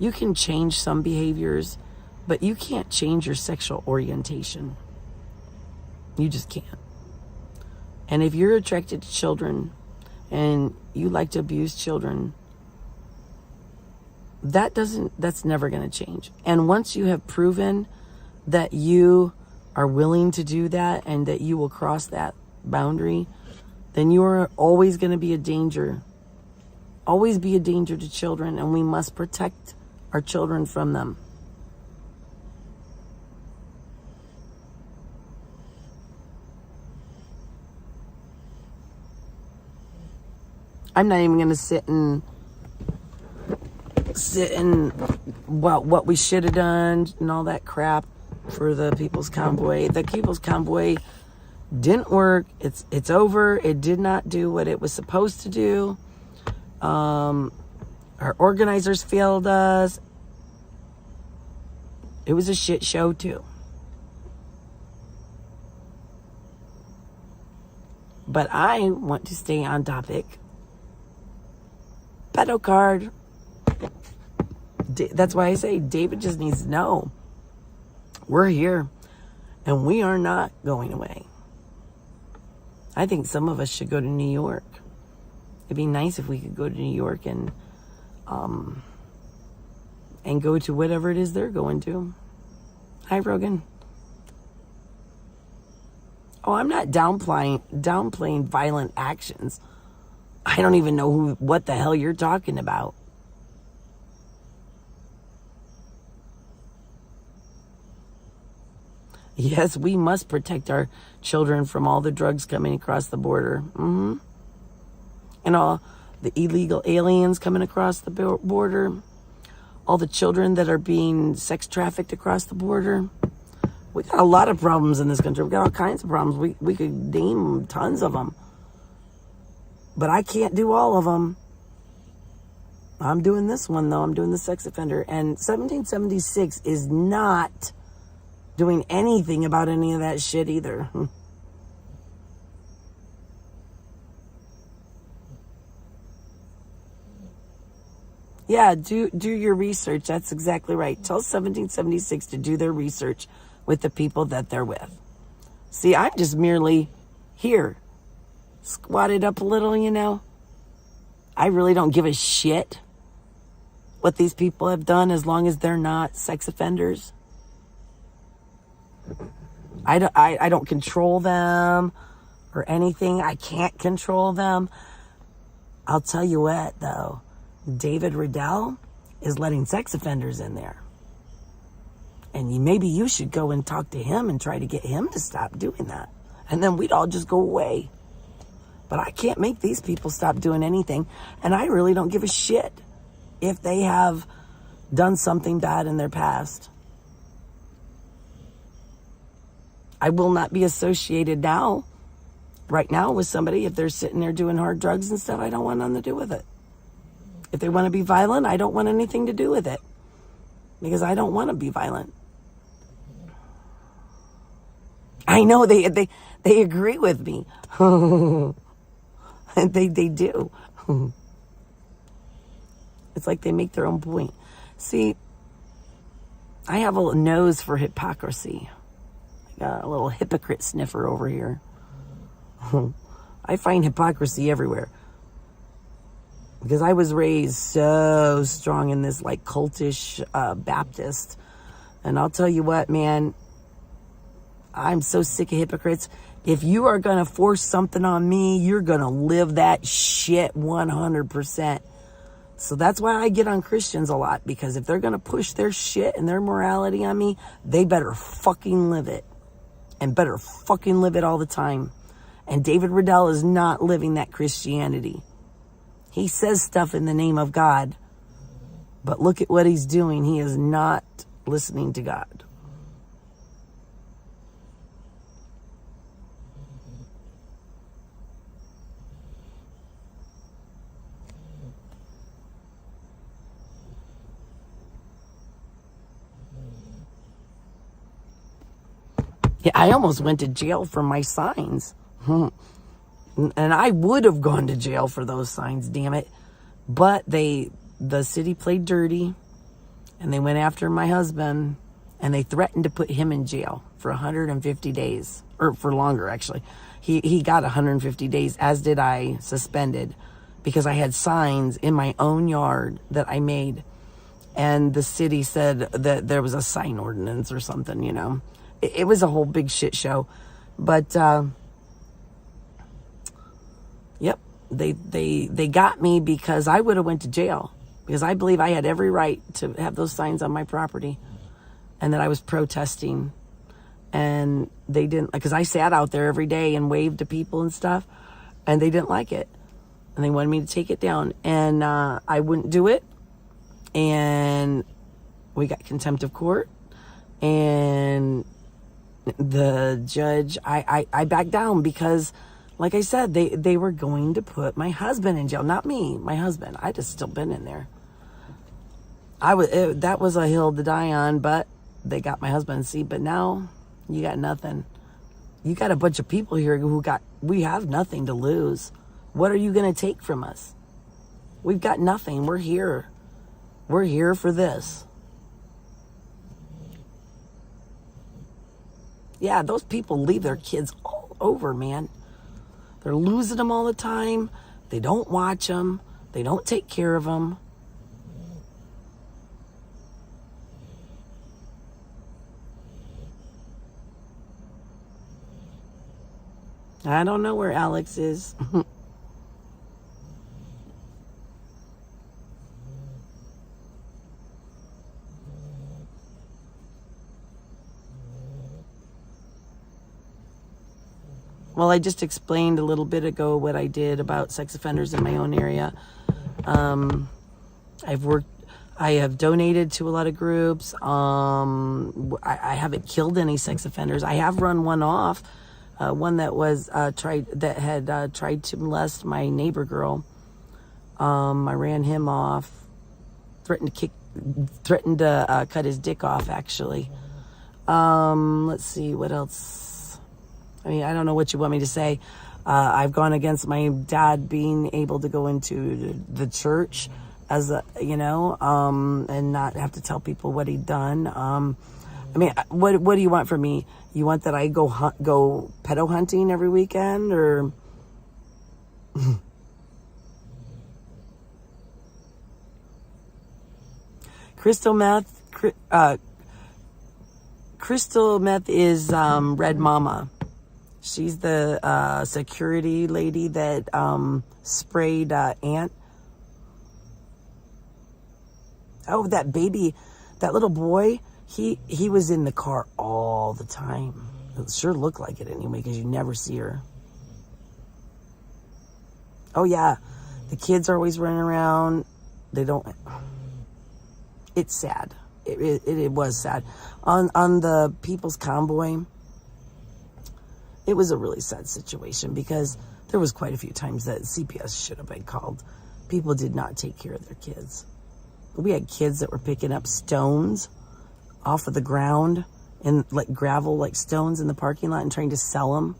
You can change some behaviors, but you can't change your sexual orientation. You just can't. And if you're attracted to children and you like to abuse children, that's never going to change. And once you have proven that you are willing to do that and that you will cross that boundary, then you are always going to be a danger. Always be a danger to children, and we must protect our children from them. I'm not even going to sit and what we should have done and all that crap for the People's Convoy. The People's Convoy didn't work. It's over. It did not do what it was supposed to do. Our organizers failed us. It was a shit show too. But I want to stay on topic. Pedo card. That's why I say David just needs to know we're here and we are not going away. I think some of us should go to New York. It'd be nice if we could go to New York and go to whatever it is they're going to. Hi, Rogan. Oh, I'm not downplaying violent actions. I don't even know what the hell you're talking about. Yes, we must protect our children from all the drugs coming across the border. And all the illegal aliens coming across the border. All the children that are being sex trafficked across the border. We got a lot of problems in this country. We got all kinds of problems. We could name tons of them. But I can't do all of them. I'm doing this one, though. I'm doing the sex offender. And 1776 is not doing anything about any of that shit either. Yeah, do your research. That's exactly right. Tell 1776 to do their research with the people that they're with. See, I'm just merely here. Squatted up a little, you know. I really don't give a shit what these people have done as long as they're not sex offenders. I don't control them or anything. I can't control them. I'll tell you what, though. David Riddell is letting sex offenders in there. And maybe you should go and talk to him and try to get him to stop doing that. And then we'd all just go away. But I can't make these people stop doing anything. And I really don't give a shit if they have done something bad in their past. I will not be associated right now, with somebody. If they're sitting there doing hard drugs and stuff, I don't want nothing to do with it. If they want to be violent, I don't want anything to do with it. Because I don't want to be violent. I know they agree with me. they do. It's like they make their own point. See, I have a nose for hypocrisy. I got a little hypocrite sniffer over here. I find hypocrisy everywhere. Because I was raised so strong in this like cultish Baptist. And I'll tell you what, man, I'm so sick of hypocrites. If you are going to force something on me, you're going to live that shit 100%. So that's why I get on Christians a lot. Because if they're going to push their shit and their morality on me, they better fucking live it. And better fucking live it all the time. And David Riddell is not living that Christianity. He says stuff in the name of God. But look at what he's doing. He is not listening to God. Yeah, I almost went to jail for my signs. And I would have gone to jail for those signs, damn it. But the city played dirty. And they went after my husband, and they threatened to put him in jail for 150 days, or for longer, actually. He got 150 days, as did I, suspended, because I had signs in my own yard that I made. And the city said that there was a sign ordinance or something, you know. It was a whole big shit show. But, yep, they got me because I would have went to jail. Because I believe I had every right to have those signs on my property. And that I was protesting. And they didn't, because I sat out there every day and waved to people and stuff. And they didn't like it. And they wanted me to take it down. And I wouldn't do it. And we got contempt of court. And the judge, I backed down because, like I said, they were going to put my husband in jail. Not me, my husband. I'd have still been in there. That was a hill to die on, but they got my husband. See, but now you got nothing. You got a bunch of people here we have nothing to lose. What are you going to take from us? We've got nothing. We're here. We're here for this. Yeah, those people leave their kids all over, man. They're losing them all the time. They don't watch them. They don't take care of them. I don't know where Alex is. Well, I just explained a little bit ago what I did about sex offenders in my own area. I have donated to a lot of groups. I haven't killed any sex offenders. I have run one off. One that was tried to molest my neighbor girl. I ran him off. Threatened to cut his dick off, actually. Let's see, what else? I mean, I don't know what you want me to say. I've gone against my dad being able to go into the church as a, and not have to tell people what he'd done. I mean, what do you want from me? You want that I go pedo hunting every weekend, or? Crystal meth is Red Mama. She's the security lady that sprayed Ant. Oh, that baby, that little boy. He was in the car all the time. It sure looked like it anyway, because you never see her. Oh yeah, the kids are always running around. They don't. It's sad. It was sad. On the People's Convoy, it was a really sad situation because there was quite a few times that CPS should have been called. People did not take care of their kids. We had kids that were picking up stones off of the ground and like gravel, like stones in the parking lot, and trying to sell them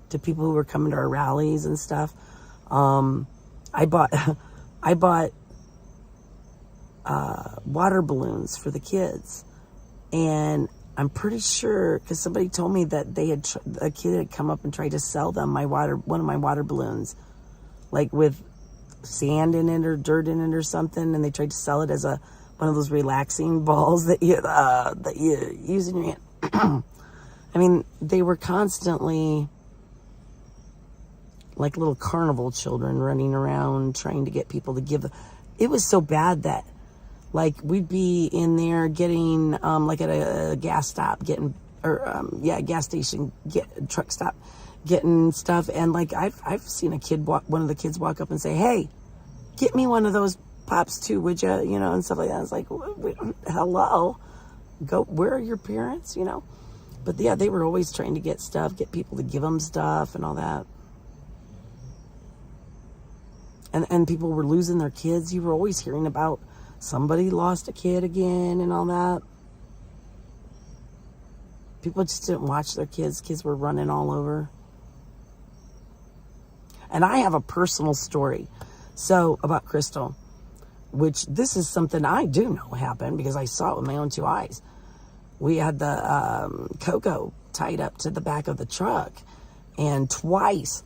to people who were coming to our rallies and stuff. I bought water balloons for the kids, and I'm pretty sure, because somebody told me that a kid had come up and tried to sell them one of my water balloons, like with sand in it or dirt in it or something, and they tried to sell it as one of those relaxing balls that you use in your hand. I mean, they were constantly like little carnival children running around trying to get people to give. It was so bad that, like, we'd be in there getting, like at a gas stop, gas station, truck stop, getting stuff, and like I've seen one of the kids walk up and say, "Hey, get me one of those pops too, would you?" And stuff like that. It's like, hello, where are your parents? But yeah, they were always trying to get people to give them stuff and all that. And people were losing their kids. You were always hearing about somebody lost a kid again and all that. People just didn't watch their kids. Kids were running all over. And I have a personal story. So, about Crystal. which this is something I do know happened because I saw it with my own two eyes. We had the Coco tied up to the back of the truck, and twice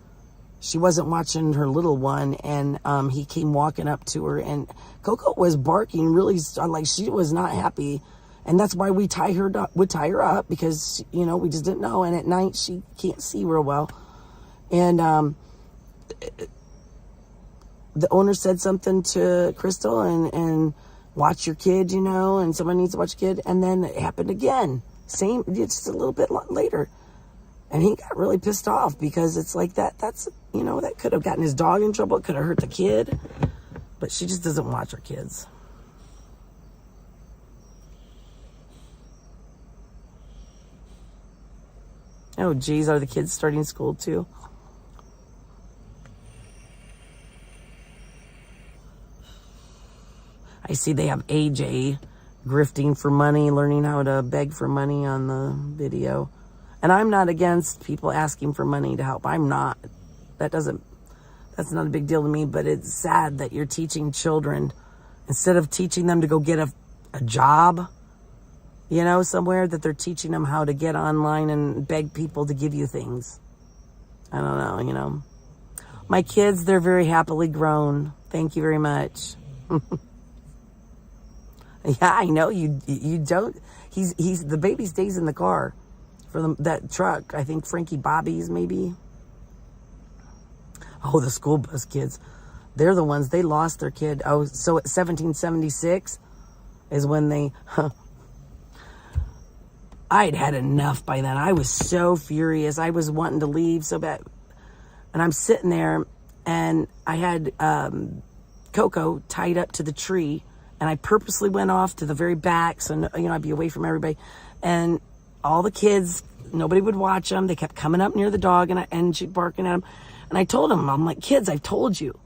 she wasn't watching her little one, and he came walking up to her, and Coco was barking really, like she was not happy, and that's why we would tie her up because, you know, we just didn't know, and at night she can't see real well, and the owner said something to Crystal and watch your kid, you know, and someone needs to watch your kid. And then it happened again. Same, just a little bit later. And he got really pissed off because it's like that's, you know, that could have gotten his dog in trouble. It could have hurt the kid. But she just doesn't watch her kids. Oh, geez, are the kids starting school too? I see they have AJ grifting for money, learning how to beg for money on the video. And I'm not against people asking for money to help. I'm not. That's not a big deal to me, but it's sad that you're teaching children, instead of teaching them to go get a job, you know, somewhere, that they're teaching them how to get online and beg people to give you things. I don't know, you know. My kids, they're very happily grown. Thank you very much. Yeah, I know you don't. He's the baby stays in the car for that truck. I think Frankie Bobby's maybe. Oh, the school bus kids. They're the ones, they lost their kid. Oh, so 1776 is when they, I'd had enough by then. I was so furious. I was wanting to leave so bad. And I'm sitting there and I had Coco tied up to the tree. And I purposely went off to the very back so, you know, I'd be away from everybody. And all the kids, nobody would watch them. They kept coming up near the dog and she'd barking at them. And I told them, I'm like, kids, I've told you,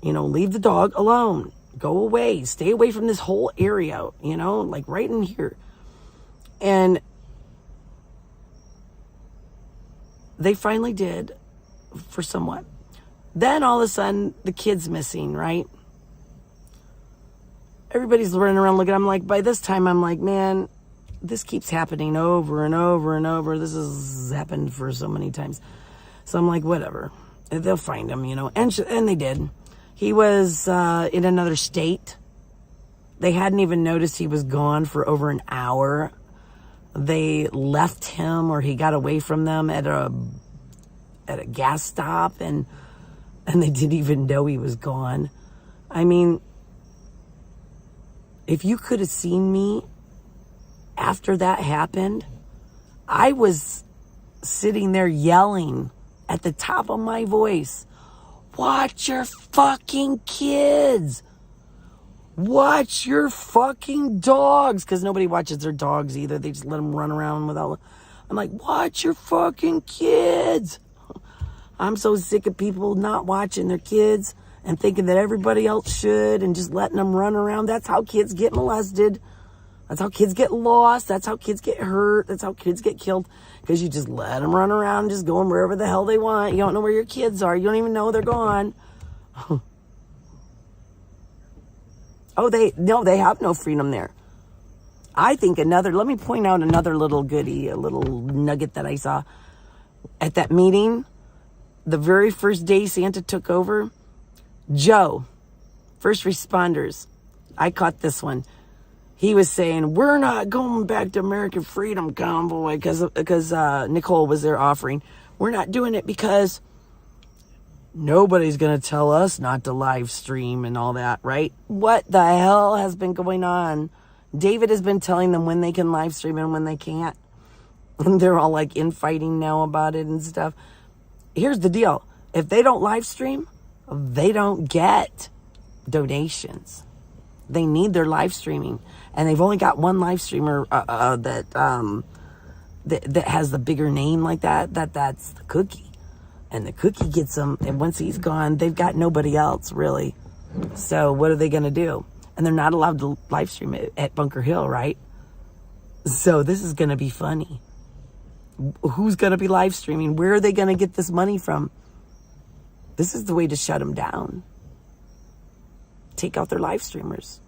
you know, leave the dog alone. Go away. Stay away from this whole area, you know, like right in here. And they finally did for somewhat. Then all of a sudden, the kid's missing, right? Everybody's running around looking. I'm like, by this time, I'm like, man, this keeps happening over and over and over. This has happened for so many times. So I'm like, whatever. They'll find him, you know. And they did. He was in another state. They hadn't even noticed he was gone for over an hour. They left him, or he got away from them at a gas stop, and they didn't even know he was gone. I mean, if you could have seen me after that happened, I was sitting there yelling at the top of my voice, watch your fucking kids. Watch your fucking dogs. Because nobody watches their dogs either. They just let them run around without. I'm like, watch your fucking kids. I'm so sick of people not watching their kids and thinking that everybody else should and just letting them run around. That's how kids get molested. That's how kids get lost. That's how kids get hurt. That's how kids get killed. Because you just let them run around, just going wherever the hell they want. You don't know where your kids are. You don't even know they're gone. Oh, they have no freedom there. I think let me point out another little goodie, a little nugget that I saw at that meeting. The very first day Santa took over, Joe, first responders, I caught this one. He was saying, we're not going back to American Freedom Convoy because Nicole was there offering. We're not doing it because nobody's going to tell us not to live stream and all that, right? What the hell has been going on? David has been telling them when they can live stream and when they can't. And they're all like infighting now about it and stuff. Here's the deal. If they don't live stream, they don't get donations. They need their live streaming. And they've only got one live streamer that has the bigger name like that. That's the Cookie. And the Cookie gets them. And once he's gone, they've got nobody else, really. So what are they going to do? And they're not allowed to live stream it at Bunker Hill, right? So this is going to be funny. Who's going to be live streaming? Where are they going to get this money from? This is the way to shut them down. take out their live streamers.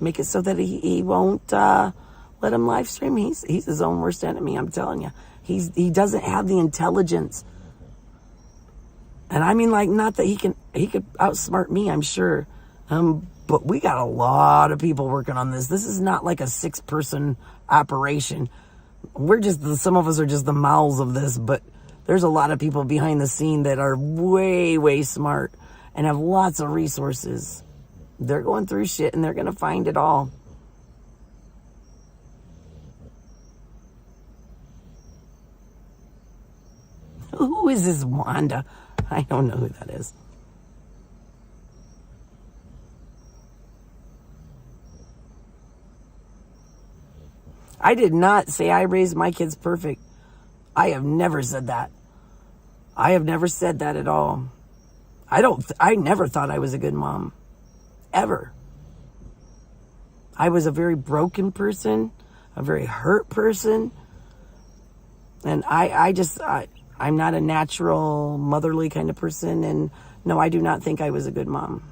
Make it so that he won't let him live stream. He's his own worst enemy, I'm telling you. He doesn't have the intelligence. And I mean, like, not that he could outsmart me, I'm sure. But we got a lot of people working on this. This is not like a 6-person operation. Some of us are just the mouths of this, but there's a lot of people behind the scene that are way, way smart and have lots of resources. They're going through shit and they're going to find it all. Who is this Wanda? I don't know who that is. I did not say I raised my kids perfect. I have never said that. I have never said that at all. I never thought I was a good mom. Ever. I was a very broken person, a very hurt person. And I'm not a natural motherly kind of person. And no, I do not think I was a good mom.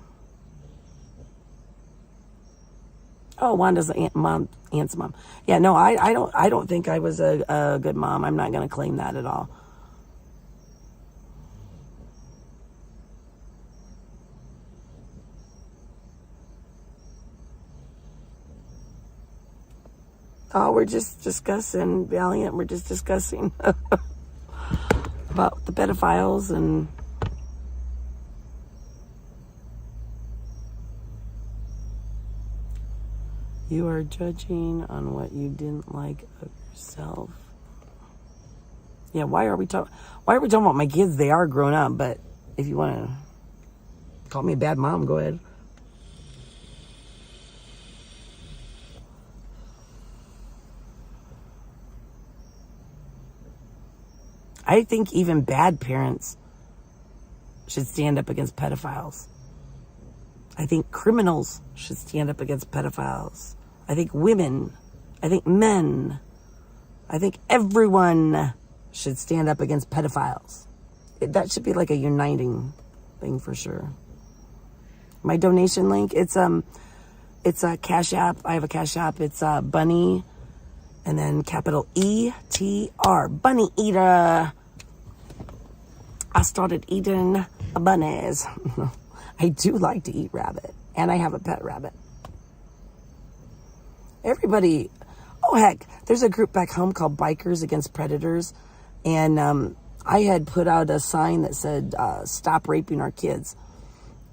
Oh, Wanda's aunt's mom. Yeah, no, I don't think I was a good mom. I'm not going to claim that at all. Oh, we're just discussing, Valiant. We're just discussing about the pedophiles and you are judging on what you didn't like of yourself. Yeah, why are we talking about my kids? They are grown up, but if you want to call me a bad mom, go ahead. I think even bad parents should stand up against pedophiles. I think criminals should stand up against pedophiles. I think women, I think men, I think everyone should stand up against pedophiles. That should be like a uniting thing for sure. My donation link, it's a Cash App. I have a Cash App. It's Bunny and then capital E-T-R. Bunny Eater. I started eating bunnies. I do like to eat rabbit, and I have a pet rabbit. Everybody, oh heck, there's a group back home called Bikers Against Predators, and I had put out a sign that said, stop raping our kids.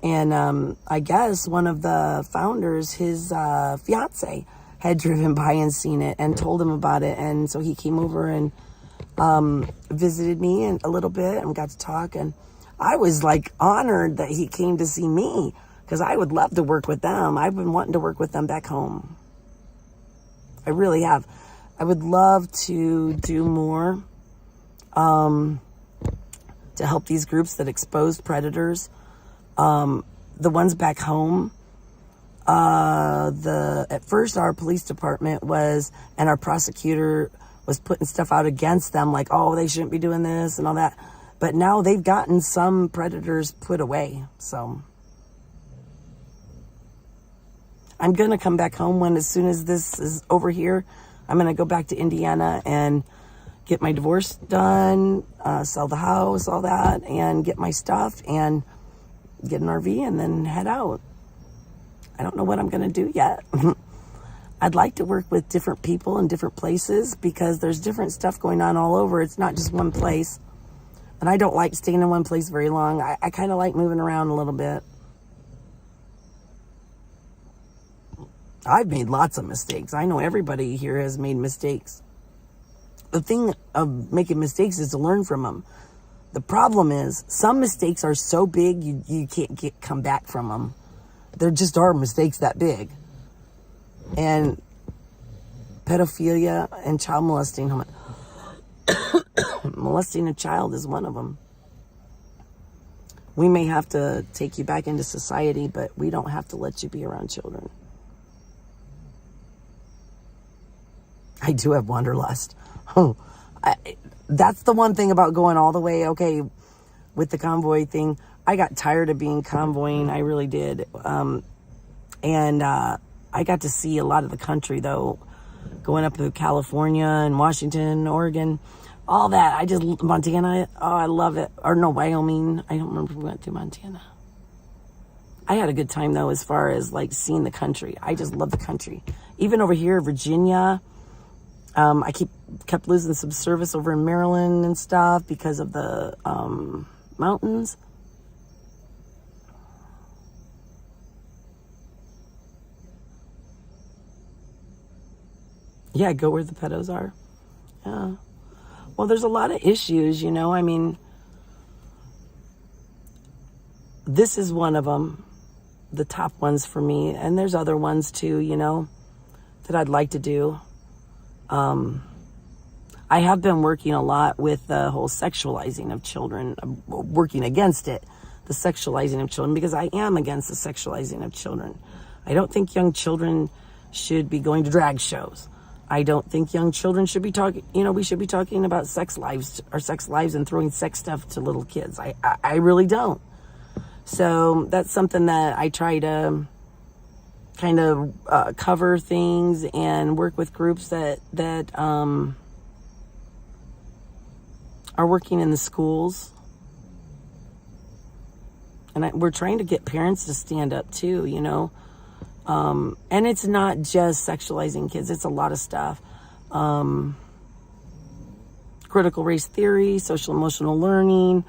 And I guess one of the founders, his fiance, had driven by and seen it and told him about it, and so he came over and visited me a little bit and got to talk, and I was like honored that he came to see me because I would love to work with them. I've been wanting to work with them back home. I really have. I would love to do more to help these groups that expose predators. The ones back home, at first our police department and our prosecutor was putting stuff out against them, like, oh, they shouldn't be doing this and all that. But now they've gotten some predators put away. So I'm going to come back home as soon as this is over here. I'm going to go back to Indiana and get my divorce done, sell the house, all that, and get my stuff and get an RV and then head out. I don't know what I'm going to do yet. I'd like to work with different people in different places because there's different stuff going on all over. It's not just one place. And I don't like staying in one place very long. I kind of like moving around a little bit. I've made lots of mistakes. I know everybody here has made mistakes. The thing of making mistakes is to learn from them. The problem is some mistakes are so big you can't come back from them. There just are mistakes that big. And pedophilia and child molesting, molesting a child is one of them. We may have to take you back into society, but we don't have to let you be around children. I do have wanderlust. That's the one thing about going all the way, okay, with the convoy thing. I got tired of being convoying. I really did. And I got to see a lot of the country, though, going up to California and Washington, Oregon, all that. Montana, oh, I love it. Or no, Wyoming. I don't remember if we went to Montana. I had a good time, though, as far as, like, seeing the country. I just love the country. Even over here, Virginia, I kept losing some service over in Maryland and stuff because of the mountains. Yeah, go where the pedos are. Yeah. Well, there's a lot of issues, you know. I mean, this is one of them, the top ones for me. And there's other ones too, you know, that I'd like to do. I have been working a lot with the whole sexualizing of children, working against it, the sexualizing of children, because I am against the sexualizing of children. I don't think young children should be going to drag shows. I don't think young children should be talking, you know, we should be talking about sex lives and throwing sex stuff to little kids. I really don't. So that's something that I try to kind of cover things and work with groups that are working in the schools. And we're trying to get parents to stand up too, you know. And it's not just sexualizing kids. It's a lot of stuff. Critical race theory, social emotional learning,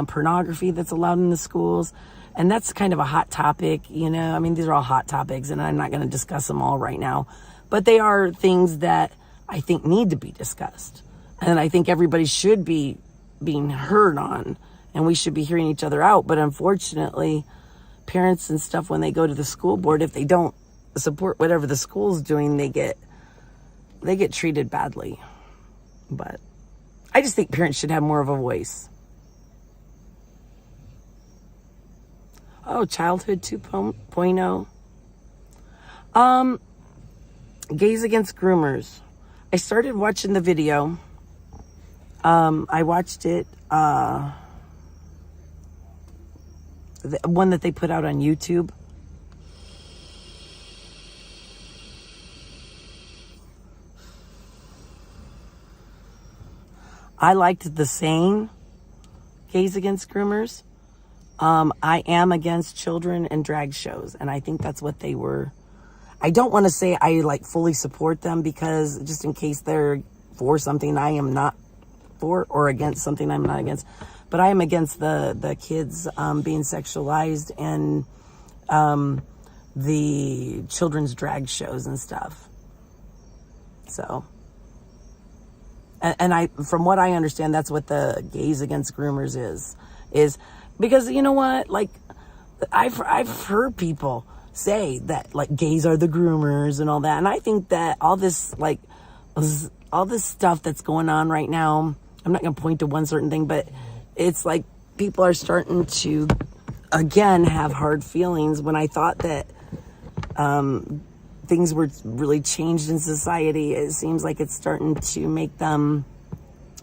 pornography that's allowed in the schools. And that's kind of a hot topic, you know. I mean, these are all hot topics, and I'm not going to discuss them all right now. But they are things that I think need to be discussed. And I think everybody should be being heard on, and we should be hearing each other out. But unfortunately, parents and stuff, when they go to the school board, if they don't support whatever the school's doing, they get treated badly. But I just think parents should have more of a voice. Oh, childhood 2.0. Gays against groomers. I started watching the video. I watched it, the one that they put out on YouTube. I liked the saying, gays against groomers. I am against children and drag shows, and I think that's what they were. I don't want to say I like fully support them, because just in case they're for something I am not for, or against something I'm not against, but I am against the kids being sexualized and the children's drag shows and stuff. So, and I, from what I understand, that's what the gays against groomers is because, you know what, like I've heard people say that like gays are the groomers and all that, and I think that all this stuff that's going on right now, I'm not going to point to one certain thing, but it's like people are starting to again have hard feelings, when I thought that things were really changed in society. It seems like it's starting to make them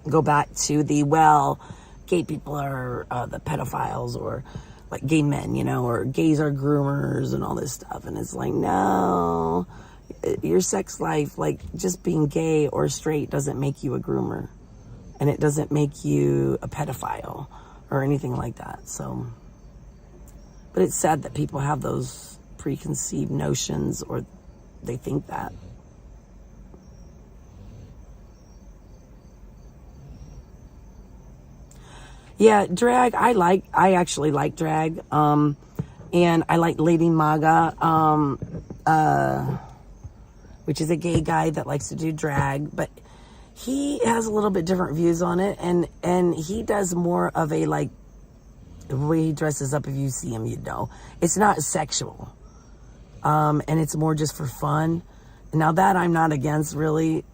go back to the, well, gay people are the pedophiles, or like gay men, you know, or gays are groomers and all this stuff. And it's like, no, your sex life, like just being gay or straight doesn't make you a groomer, and it doesn't make you a pedophile or anything like that. So, but it's sad that people have those preconceived notions, or they think that. Yeah, drag, I actually like drag. And I like Lady Maga, which is a gay guy that likes to do drag, but he has a little bit different views on it, and he does more of a, like, the way he dresses up, if you see him, you'd know. It's not sexual. And it's more just for fun. Now that I'm not against, really.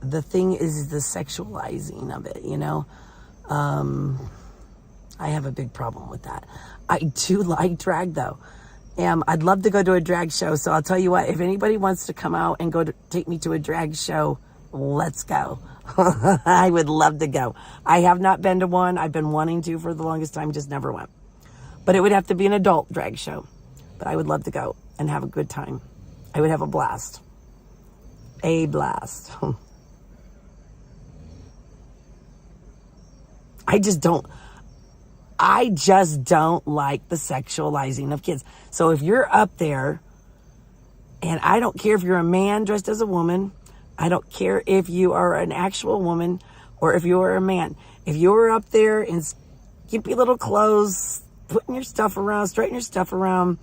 The thing is the sexualizing of it, you know. I have a big problem with that. I do like drag, though. I'd love to go to a drag show, so I'll tell you what, if anybody wants to come out and take me to a drag show, let's go. I would love to go. I have not been to one. I've been wanting to for the longest time, just never went. But it would have to be an adult drag show. but I would love to go and have a good time. I would have a blast. A blast. I just don't like the sexualizing of kids. So if you're up there, and I don't care if you're a man dressed as a woman, I don't care if you are an actual woman or if you're a man. If you're up there in skimpy little clothes, putting your stuff around, straightening your stuff around,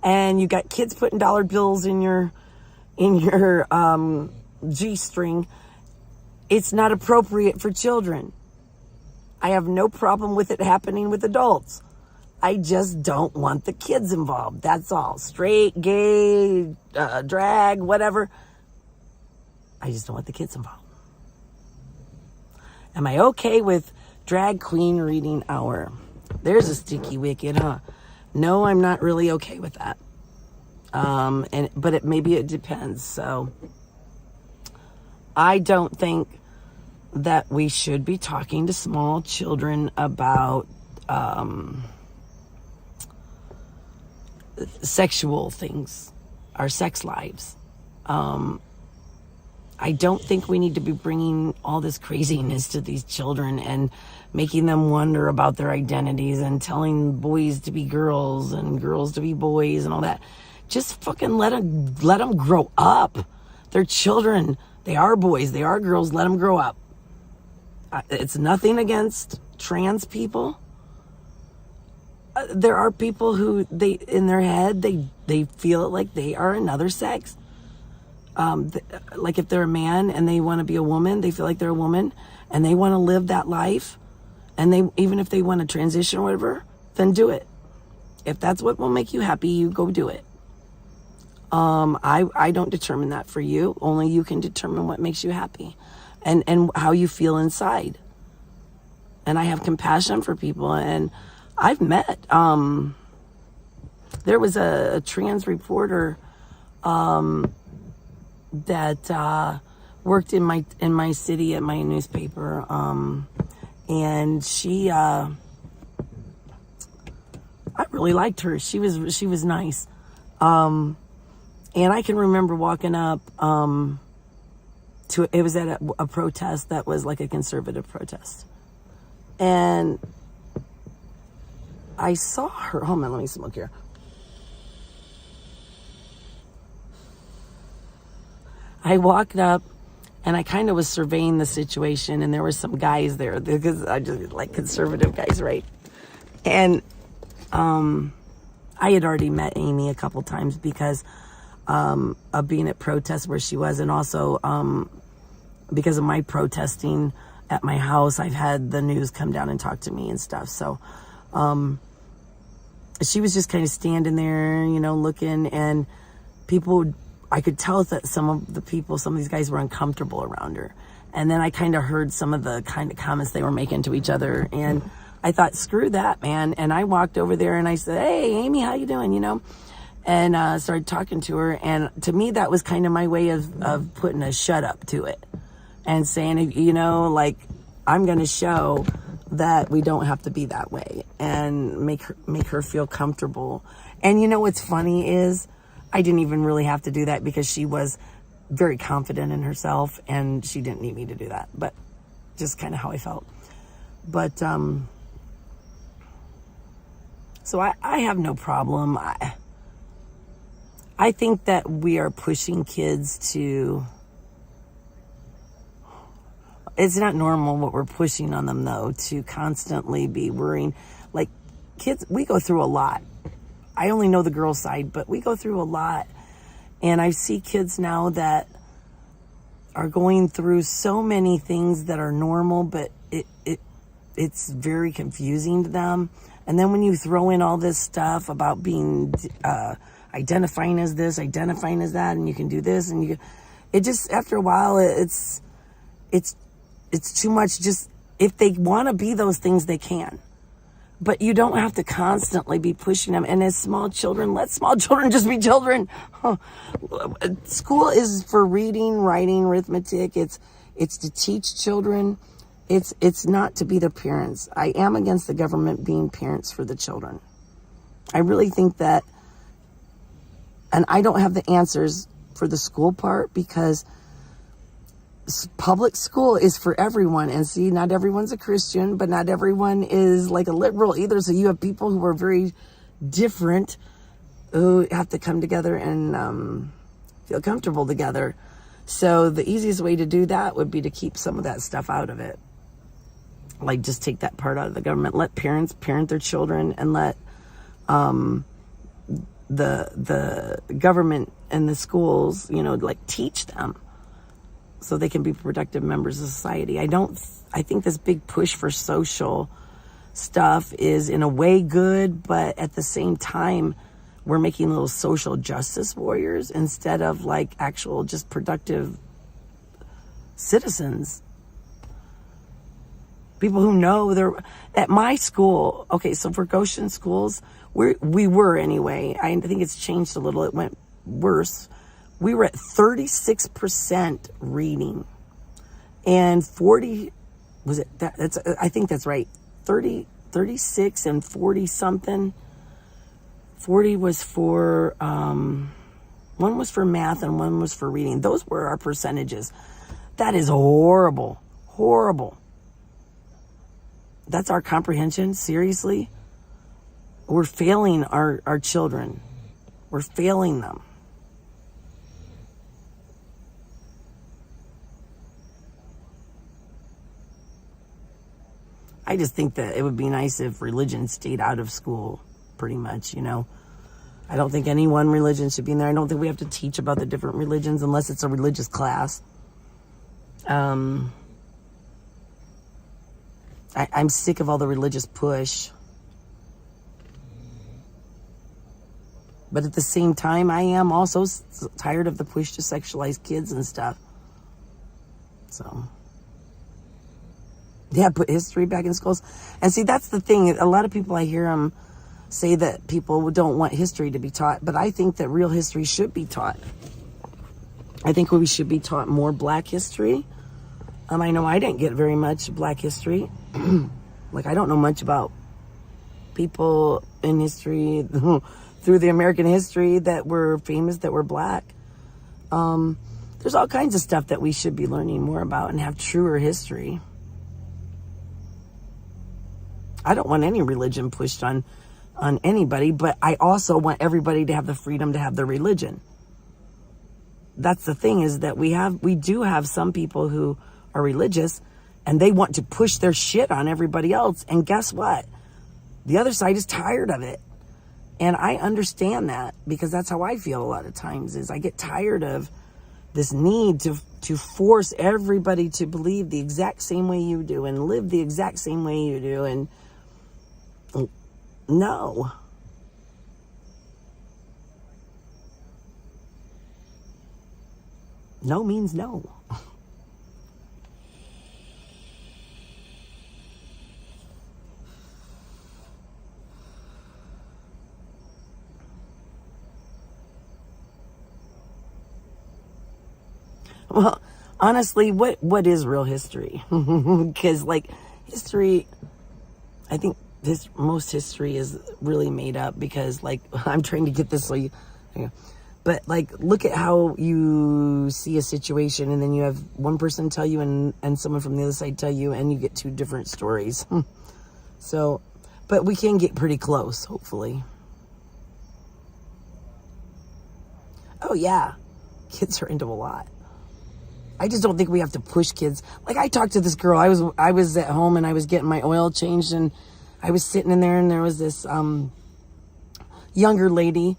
and you got kids putting dollar bills in your G-string, it's not appropriate for children. I have no problem with it happening with adults. I just don't want the kids involved. That's all. Straight, gay, drag, whatever. I just don't want the kids involved. Am I okay with drag queen reading hour? There's a sticky wicket, huh? No, I'm not really okay with that. But maybe it depends. So I don't think that we should be talking to small children about sexual things, our sex lives. I don't think we need to be bringing all this craziness to these children and making them wonder about their identities and telling boys to be girls and girls to be boys and all that. Just fucking let them grow up. They're children. They are boys. They are girls. Let them grow up. It's nothing against trans people. There are people who in their head, they feel like they are another sex. Like if they're a man and they want to be a woman, they feel like they're a woman and they want to live that life. And even if they want to transition or whatever, then do it. If that's what will make you happy, you go do it. I don't determine that for you. Only you can determine what makes you happy and how you feel inside. And I have compassion for people. And I've met, there was a trans reporter that worked in my city at my newspaper. And she, I really liked her. She was nice. And I can remember walking up, it was at a protest that was like a conservative protest. And I saw her, hold on, let me smoke here. I walked up and I kind of was surveying the situation, and there were some guys there because I just like conservative guys, right? And I had already met Amy a couple times because of being at protests where she was, and also because of my protesting at my house, I've had the news come down and talk to me and stuff. So she was just kind of standing there, looking, and I could tell that some of these guys were uncomfortable around her. And then I kind of heard some of the kind of comments they were making to each other. And I thought, screw that, man. And I walked over there and I said, hey, Amy, how you doing? And started talking to her. And to me, that was kind of my way of putting a shut up to it and saying, like, I'm going to show that we don't have to be that way and make her feel comfortable. And what's funny is I didn't even really have to do that because she was very confident in herself and she didn't need me to do that, but just kind of how I felt. But, so I have no problem. I think that we are pushing kids to, it's not normal what we're pushing on them though, to constantly be worrying. Like kids, we go through a lot. I only know the girl side, but we go through a lot. And I see kids now that are going through so many things that are normal, but it's very confusing to them. And then when you throw in all this stuff about being identifying as this, identifying as that, and you can do this, and it just, after a while, it's too much. Just, if they want to be those things, they can. But you don't have to constantly be pushing them. And as small children, let small children just be children. School is for reading, writing, arithmetic. It's to teach children. It's not to be the parents. I am against the government being parents for the children. I really think that And I don't have the answers for the school part, because public school is for everyone. And see, not everyone's a Christian, but not everyone is like a liberal either. So you have people who are very different who have to come together and feel comfortable together. So the easiest way to do that would be to keep some of that stuff out of it. Like, just take that part out of the government. Let parents parent their children, and let the government and the schools, like, teach them so they can be productive members of society. I think this big push for social stuff is in a way good, but at the same time, we're making little social justice warriors instead of like actual just productive citizens. People who know they're at my school. Okay, so for Goshen schools, we were anyway. I think it's changed a little. It went worse. We were at 36% reading, and 40 was it? That's I think that's right. 36 and 40 something. 40 was for one was for math and one was for reading. Those were our percentages. That is horrible. Horrible. That's our comprehension. Seriously, we're failing our children. We're failing them. I just think that it would be nice if religion stayed out of school, pretty much, I don't think any one religion should be in there. I don't think we have to teach about the different religions unless it's a religious class. I'm sick of all the religious push. But at the same time, I am also tired of the push to sexualize kids and stuff. So, yeah, put history back in schools. And see, that's the thing. A lot of people, I hear them say that people don't want history to be taught. But I think that real history should be taught. I think we should be taught more Black history. I know I didn't get very much Black history. Like, I don't know much about people in history through the American history that were famous, that were Black. There's all kinds of stuff that we should be learning more about and have truer history. I don't want any religion pushed on anybody, but I also want everybody to have the freedom to have their religion. That's the thing, is that we do have some people who are religious and they want to push their shit on everybody else. And guess what? The other side is tired of it. And I understand that, because that's how I feel a lot of times, is I get tired of this need to force everybody to believe the exact same way you do and live the exact same way you do. And no. No means no. Well, honestly, what is real history? Because, like, history, I think most history is really made up, because, like, I'm trying to get this so you know, but, like, look at how you see a situation, and then you have one person tell you and someone from the other side tell you, and you get two different stories. So, but we can get pretty close, hopefully. Oh, yeah. Kids are into a lot. I just don't think we have to push kids. Like, I talked to this girl. I was at home and I was getting my oil changed, and I was sitting in there, and there was this younger lady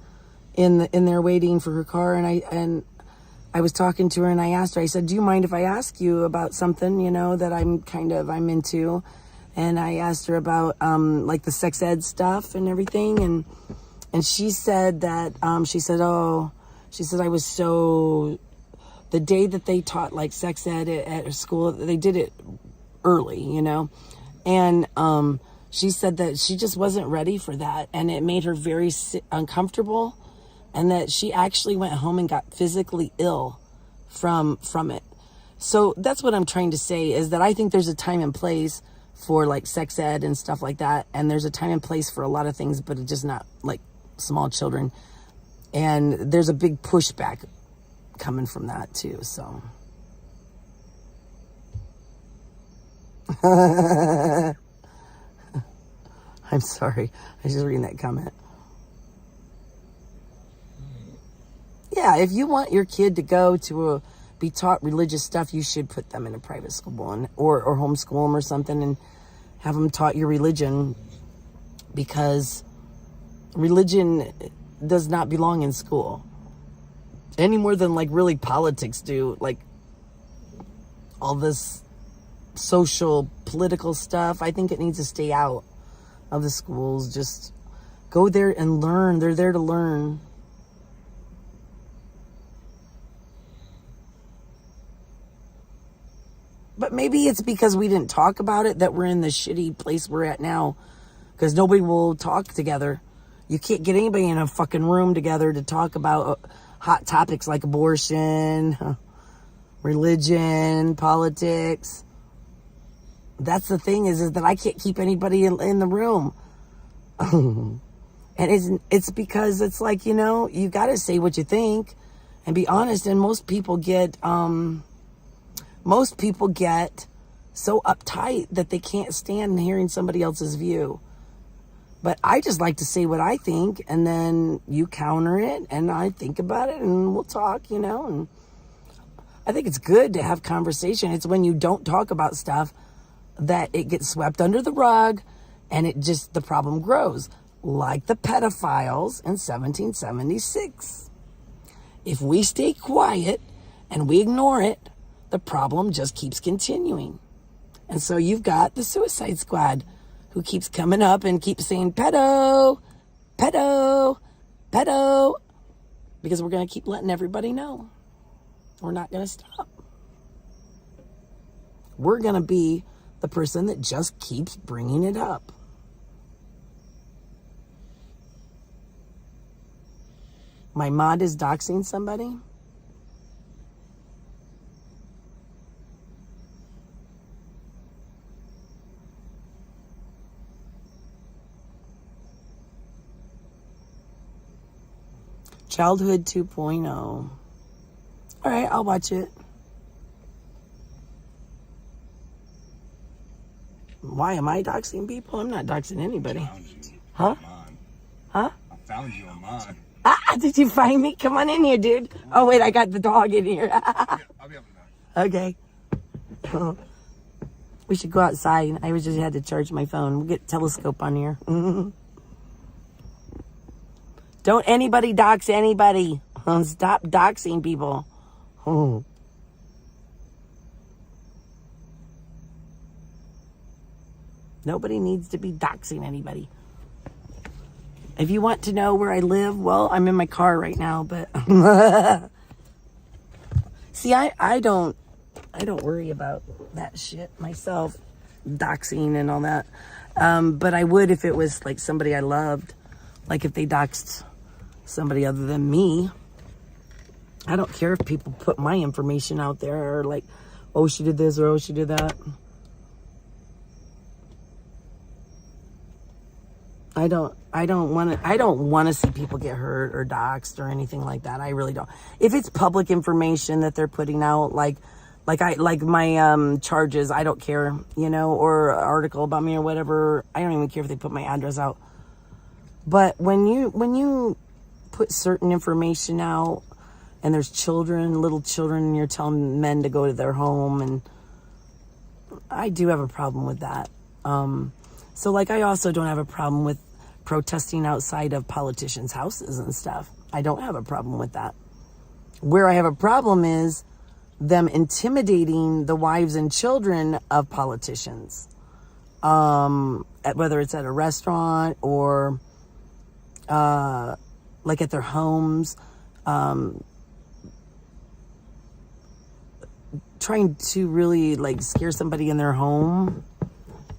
in there waiting for her car, and I was talking to her, and I asked her, I said, do you mind if I ask you about something, that I'm into? And I asked her about like the sex ed stuff and everything, and she said that she said I was so, the day that they taught like sex ed at school, they did it early, and she said that she just wasn't ready for that, and it made her very uncomfortable, and that she actually went home and got physically ill from it. So that's what I'm trying to say, is that I think there's a time and place for like sex ed and stuff like that, and there's a time and place for a lot of things, but it's just not like small children. And there's a big pushback coming from that too, so. I'm sorry. I was just reading that comment. Yeah, if you want your kid to go to be taught religious stuff, you should put them in a private school or homeschool them or something and have them taught your religion, because religion does not belong in school any more than like really politics do, like all this social political stuff. I think it needs to stay out of the schools. Just go there and learn. They're there to learn. But maybe it's because we didn't talk about it that we're in the shitty place we're at now, because nobody will talk together. You can't get anybody in a fucking room together to talk about hot topics like abortion, religion, politics. That's the thing is that I can't keep anybody in the room. And it's because it's like, you got to say what you think and be honest. And most people get so uptight that they can't stand hearing somebody else's view. But I just like to say what I think, and then you counter it, and I think about it, and we'll talk, and I think it's good to have conversation. It's when you don't talk about stuff that it gets swept under the rug, and the problem grows, like the pedophiles in 1776. If we stay quiet and we ignore it, the problem just keeps continuing. And so you've got the Suicide Squad who keeps coming up and keeps saying pedo, pedo, pedo, because we're going to keep letting everybody know. We're not going to stop. We're going to be the person that just keeps bringing it up. My mod is doxing somebody. Childhood 2.0. All right, I'll watch it. Why am I doxing people? I'm not doxing anybody. Huh? Huh? I found you on mine. Did you find me? Come on in here, dude. Oh, wait, I got the dog in here. I'll be up in Okay. We should go outside. I just had to charge my phone. We'll get a telescope on here. Don't anybody dox anybody. Stop doxing people. Nobody needs to be doxing anybody. If you want to know where I live, well, I'm in my car right now, but see, I don't worry about that shit myself, doxing and all that. But I would if it was like somebody I loved, like if they doxed somebody other than me. I don't care if people put my information out there or like, oh, she did this or oh, she did that. I don't want to see people get hurt or doxed or anything like that. I really don't. If it's public information that they're putting out, like my charges, I don't care, or an article about me or whatever. I don't even care if they put my address out. But when you put certain information out and there's little children, and you're telling men to go to their home, and I do have a problem with that. So like I also don't have a problem with protesting outside of politicians' houses and stuff. I don't have a problem with that. Where I have a problem is them intimidating the wives and children of politicians, whether it's at a restaurant or like at their homes, trying to really like scare somebody in their home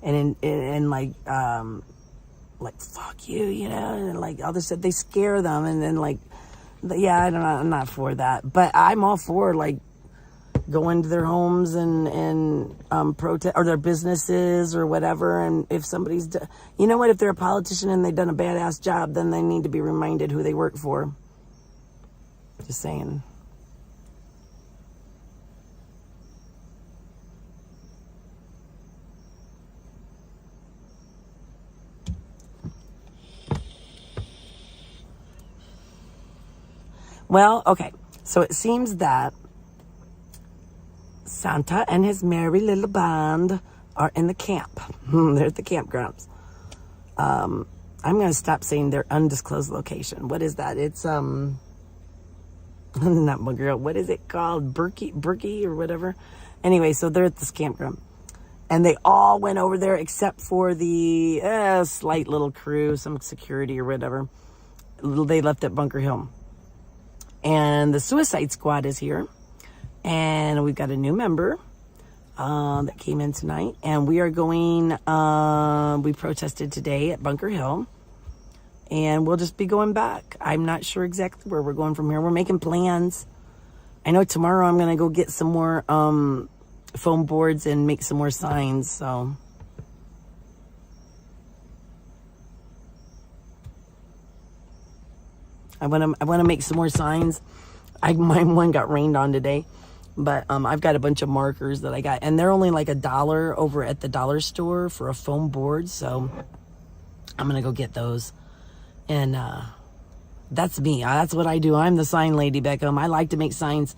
and like fuck you, and like all this stuff. They scare them, and then like, yeah, I'm not for that. But I'm all for like going to their homes and protest or their businesses or whatever. And if somebody's, if they're a politician and they've done a badass job, then they need to be reminded who they work for. Just saying. Well, okay. So it seems that Santa and his merry little band are in the camp. They're at the campgrounds. I'm going to stop saying their undisclosed location. What is that? It's, not Bunker Hill. What is it called? Berkey or whatever. Anyway, so they're at this campground. And they all went over there except for the slight little crew, some security or whatever. They left at Bunker Hill. And the Suicide Squad is here. And we've got a new member that came in tonight. And we are going, we protested today at Bunker Hill. And we'll just be going back. I'm not sure exactly where we're going from here. We're making plans. I know tomorrow I'm going to go get some more foam boards and make some more signs. So I want to make some more signs. My one got rained on today, but I've got a bunch of markers that I got, and they're only like $1 over at the dollar store for a foam board. So I'm gonna go get those, and that's me. That's what I do. I'm the sign lady back home. I like to make signs.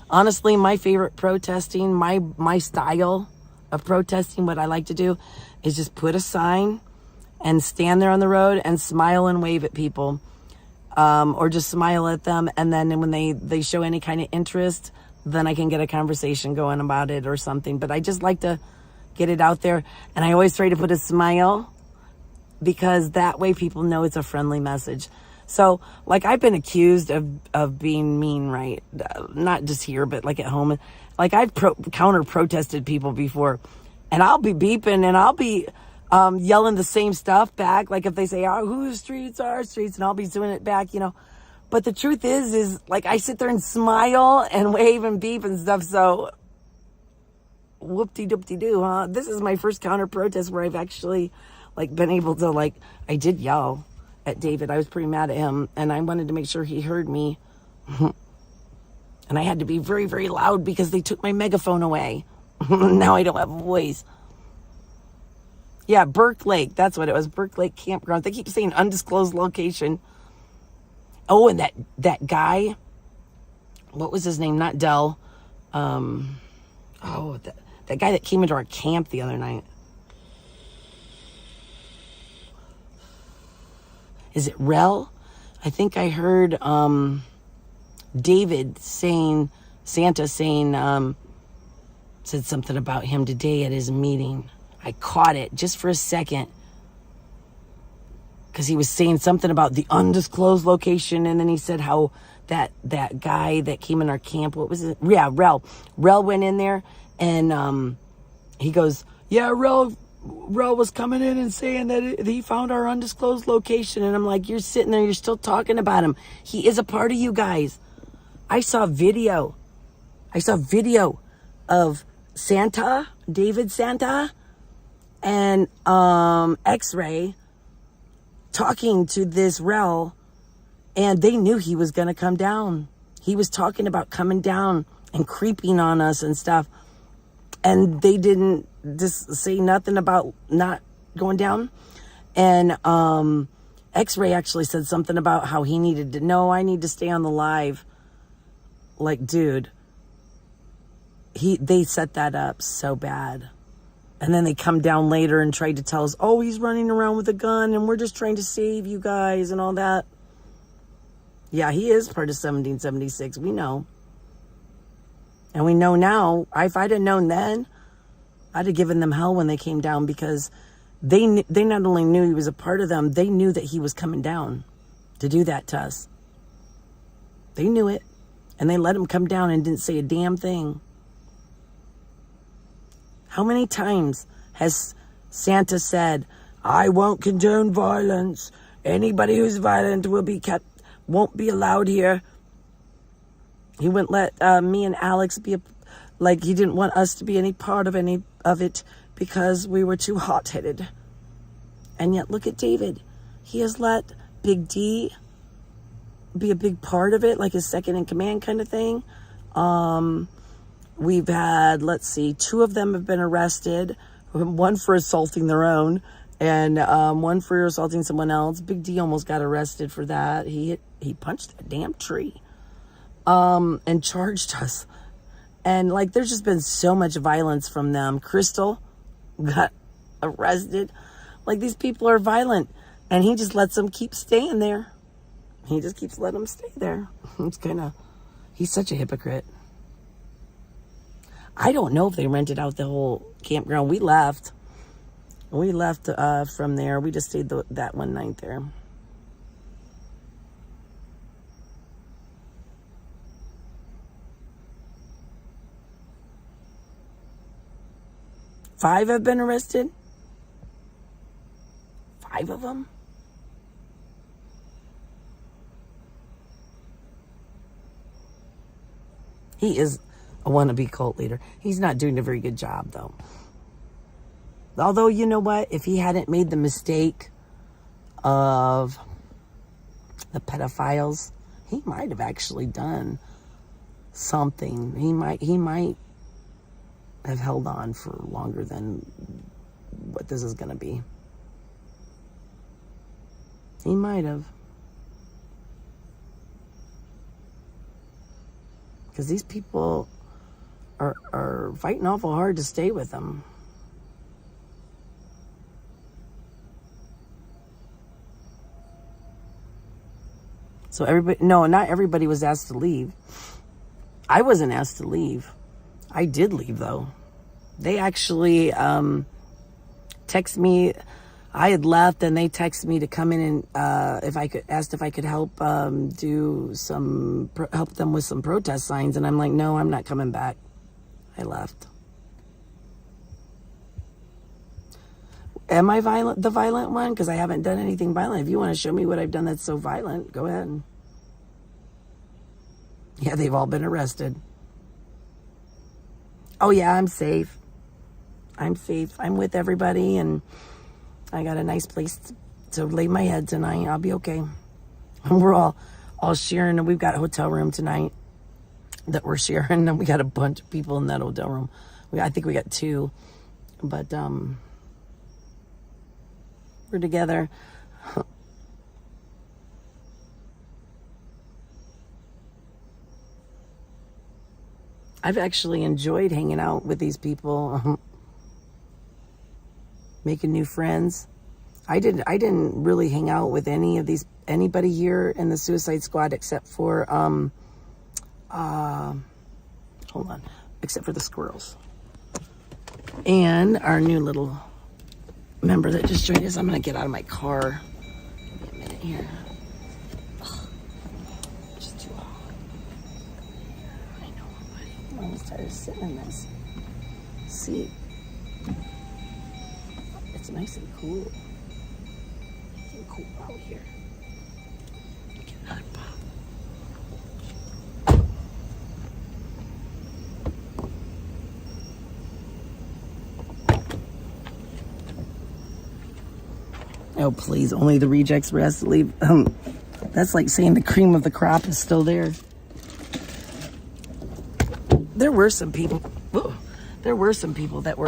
Honestly, my favorite protesting, my style of protesting, what I like to do is just put a sign and stand there on the road and smile and wave at people. Or just smile at them, and then when they show any kind of interest, then I can get a conversation going about it or something. But I just like to get it out there, and I always try to put a smile, because that way people know it's a friendly message. So, like, I've been accused of being mean, right? Not just here, but like at home. Like, I've counter-protested people before, and I'll be beeping, and I'll be yelling the same stuff back. Like if they say, "Oh, whose streets are streets," and I'll be doing it back, But the truth is like I sit there and smile and wave and beep and stuff. So whoop-de-doop-de-doo, huh? This is my first counter protest where I've actually like been able to I did yell at David. I was pretty mad at him, and I wanted to make sure he heard me. And I had to be very, very loud because they took my megaphone away. Now I don't have a voice. Yeah, Burke Lake. That's what it was. Burke Lake Campground. They keep saying undisclosed location. Oh, and that guy. What was his name? Not Dell. That guy that came into our camp the other night. Is it Rel? I think I heard David saying, Santa saying, said something about him today at his meeting. I caught it just for a second because he was saying something about the undisclosed location, and then he said how that guy that came in our camp, what was it? Yeah, Rel went in there, and he goes, yeah, Rel was coming in and saying that he found our undisclosed location, and I'm like, you're sitting there, you're still talking about him. He is a part of you guys. I saw video of Santa, David Santa, and X-Ray talking to this Rel, and they knew he was going to come down. He was talking about coming down and creeping on us and stuff, and they didn't just say nothing about not going down. And X-Ray actually said something about how he needed to know, I need to stay on the live. Like, dude, they set that up so bad. And then they come down later and tried to tell us, oh, he's running around with a gun and we're just trying to save you guys and all that. Yeah, he is part of 1776. We know. And we know now. If I'd have known then, I'd have given them hell when they came down, because they not only knew he was a part of them, they knew that he was coming down to do that to us. They knew it. And they let him come down and didn't say a damn thing. How many times has Santa said, I won't condone violence. Anybody who's violent won't be allowed here. He wouldn't let me and Alex be, he didn't want us to be any part of any of it because we were too hot-headed. And yet look at David. He has let Big D be a big part of it, like a second in command kind of thing. We've had, 2 of them have been arrested, one for assaulting their own, and one for assaulting someone else. Big D almost got arrested for that. He punched a damn tree, and charged us. And like, there's just been so much violence from them. Crystal got arrested. Like, these people are violent, and he just lets them keep staying there. He just keeps letting them stay there. He's such a hypocrite. I don't know if they rented out the whole campground. We left from there. We just stayed that one night there. Five have been arrested? 5 of them? He is a wannabe cult leader. He's not doing a very good job, though. Although, you know what? If he hadn't made the mistake of the pedophiles, he might have actually done something. He might have held on for longer than what this is going to be. He might have. Because these people are fighting awful hard to stay with them. So not everybody was asked to leave. I wasn't asked to leave. I did leave, though. They actually text me. I had left, and they texted me to come in and asked if I could help help them with some protest signs. And I'm like, no, I'm not coming back. I left. Am I the violent one? Because I haven't done anything violent. If you want to show me what I've done that's so violent, go ahead. Yeah, they've all been arrested. Oh, yeah, I'm safe. I'm safe. I'm with everybody, and I got a nice place to lay my head tonight. I'll be okay. We're all sharing, and we've got a hotel room tonight that we're sharing, and we got a bunch of people in that hotel room. I think we got 2, but we're together. I've actually enjoyed hanging out with these people, making new friends. I didn't really hang out with anybody here in the Suicide Squad except for except for the squirrels and our new little member that just joined us. I'm gonna get out of my car. Give me a minute here. Ugh, just too hot. I know, buddy. I'm almost tired of sitting in this seat. It's nice and cool. Nice and cool out here. Get another pop. Oh, please, only the rejects were asked to leave. That's like saying the cream of the crop is still there. There were some people. There were some people that were.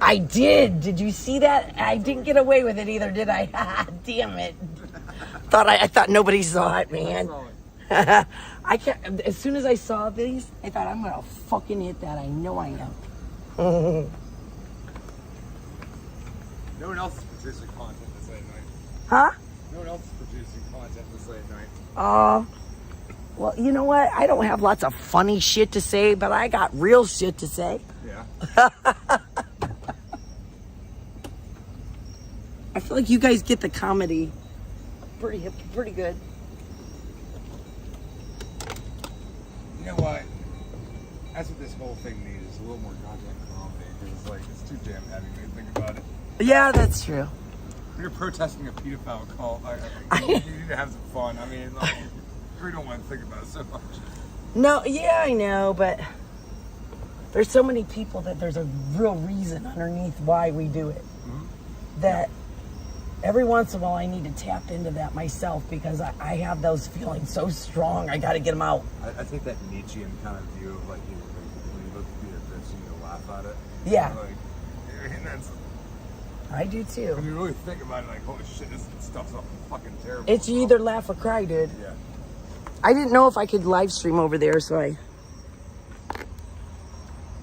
I did. Did you see that? I didn't get away with it either, did I? Damn it! I thought nobody saw it, man. I can't. As soon as I saw these, I thought, I'm gonna fucking hit that. I know I am. No one else is producing content this late night. Huh? No one else is producing content this late night. Well, you know what? I don't have lots of funny shit to say, but I got real shit to say. Yeah. I feel like you guys get the comedy pretty good. You know what? That's what this whole thing needs, is a little more goddamn comedy. Because it's too damn heavy when you think about it. Yeah, that's true. When you're protesting a pedophile cult, you need to have some fun. I mean, we don't want to think about it so much. No, yeah, I know, but there's so many people that there's a real reason underneath why we do it. Mm-hmm. That every once in a while I need to tap into that myself because I have those feelings so strong. I got to get them out. I think that Nietzschean kind of view of like, when you look at this and you laugh at it. Yeah. Like, and that's, I do too. when you really think about it, like, holy shit, this stuff's not fucking terrible. It's you either laugh or cry, dude. Yeah. I didn't know if I could live stream over there, so I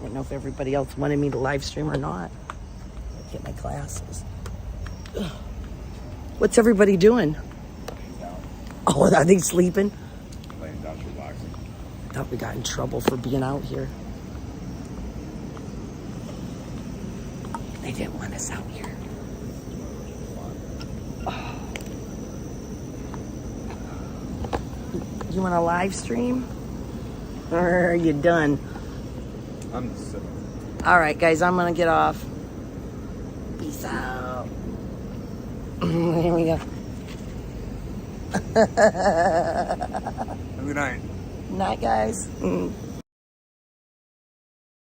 didn't know if everybody else wanted me to live stream or not. I'll get my glasses. Ugh. What's everybody doing? Oh, are they sleeping? Laying down, relaxing. I thought we got in trouble for being out here. They didn't want us out here. Oh. You want to live stream? Or are you done? I'm just sitting. All right, guys, I'm going to get off. Peace out. Here we go. Have a good night. Night, guys.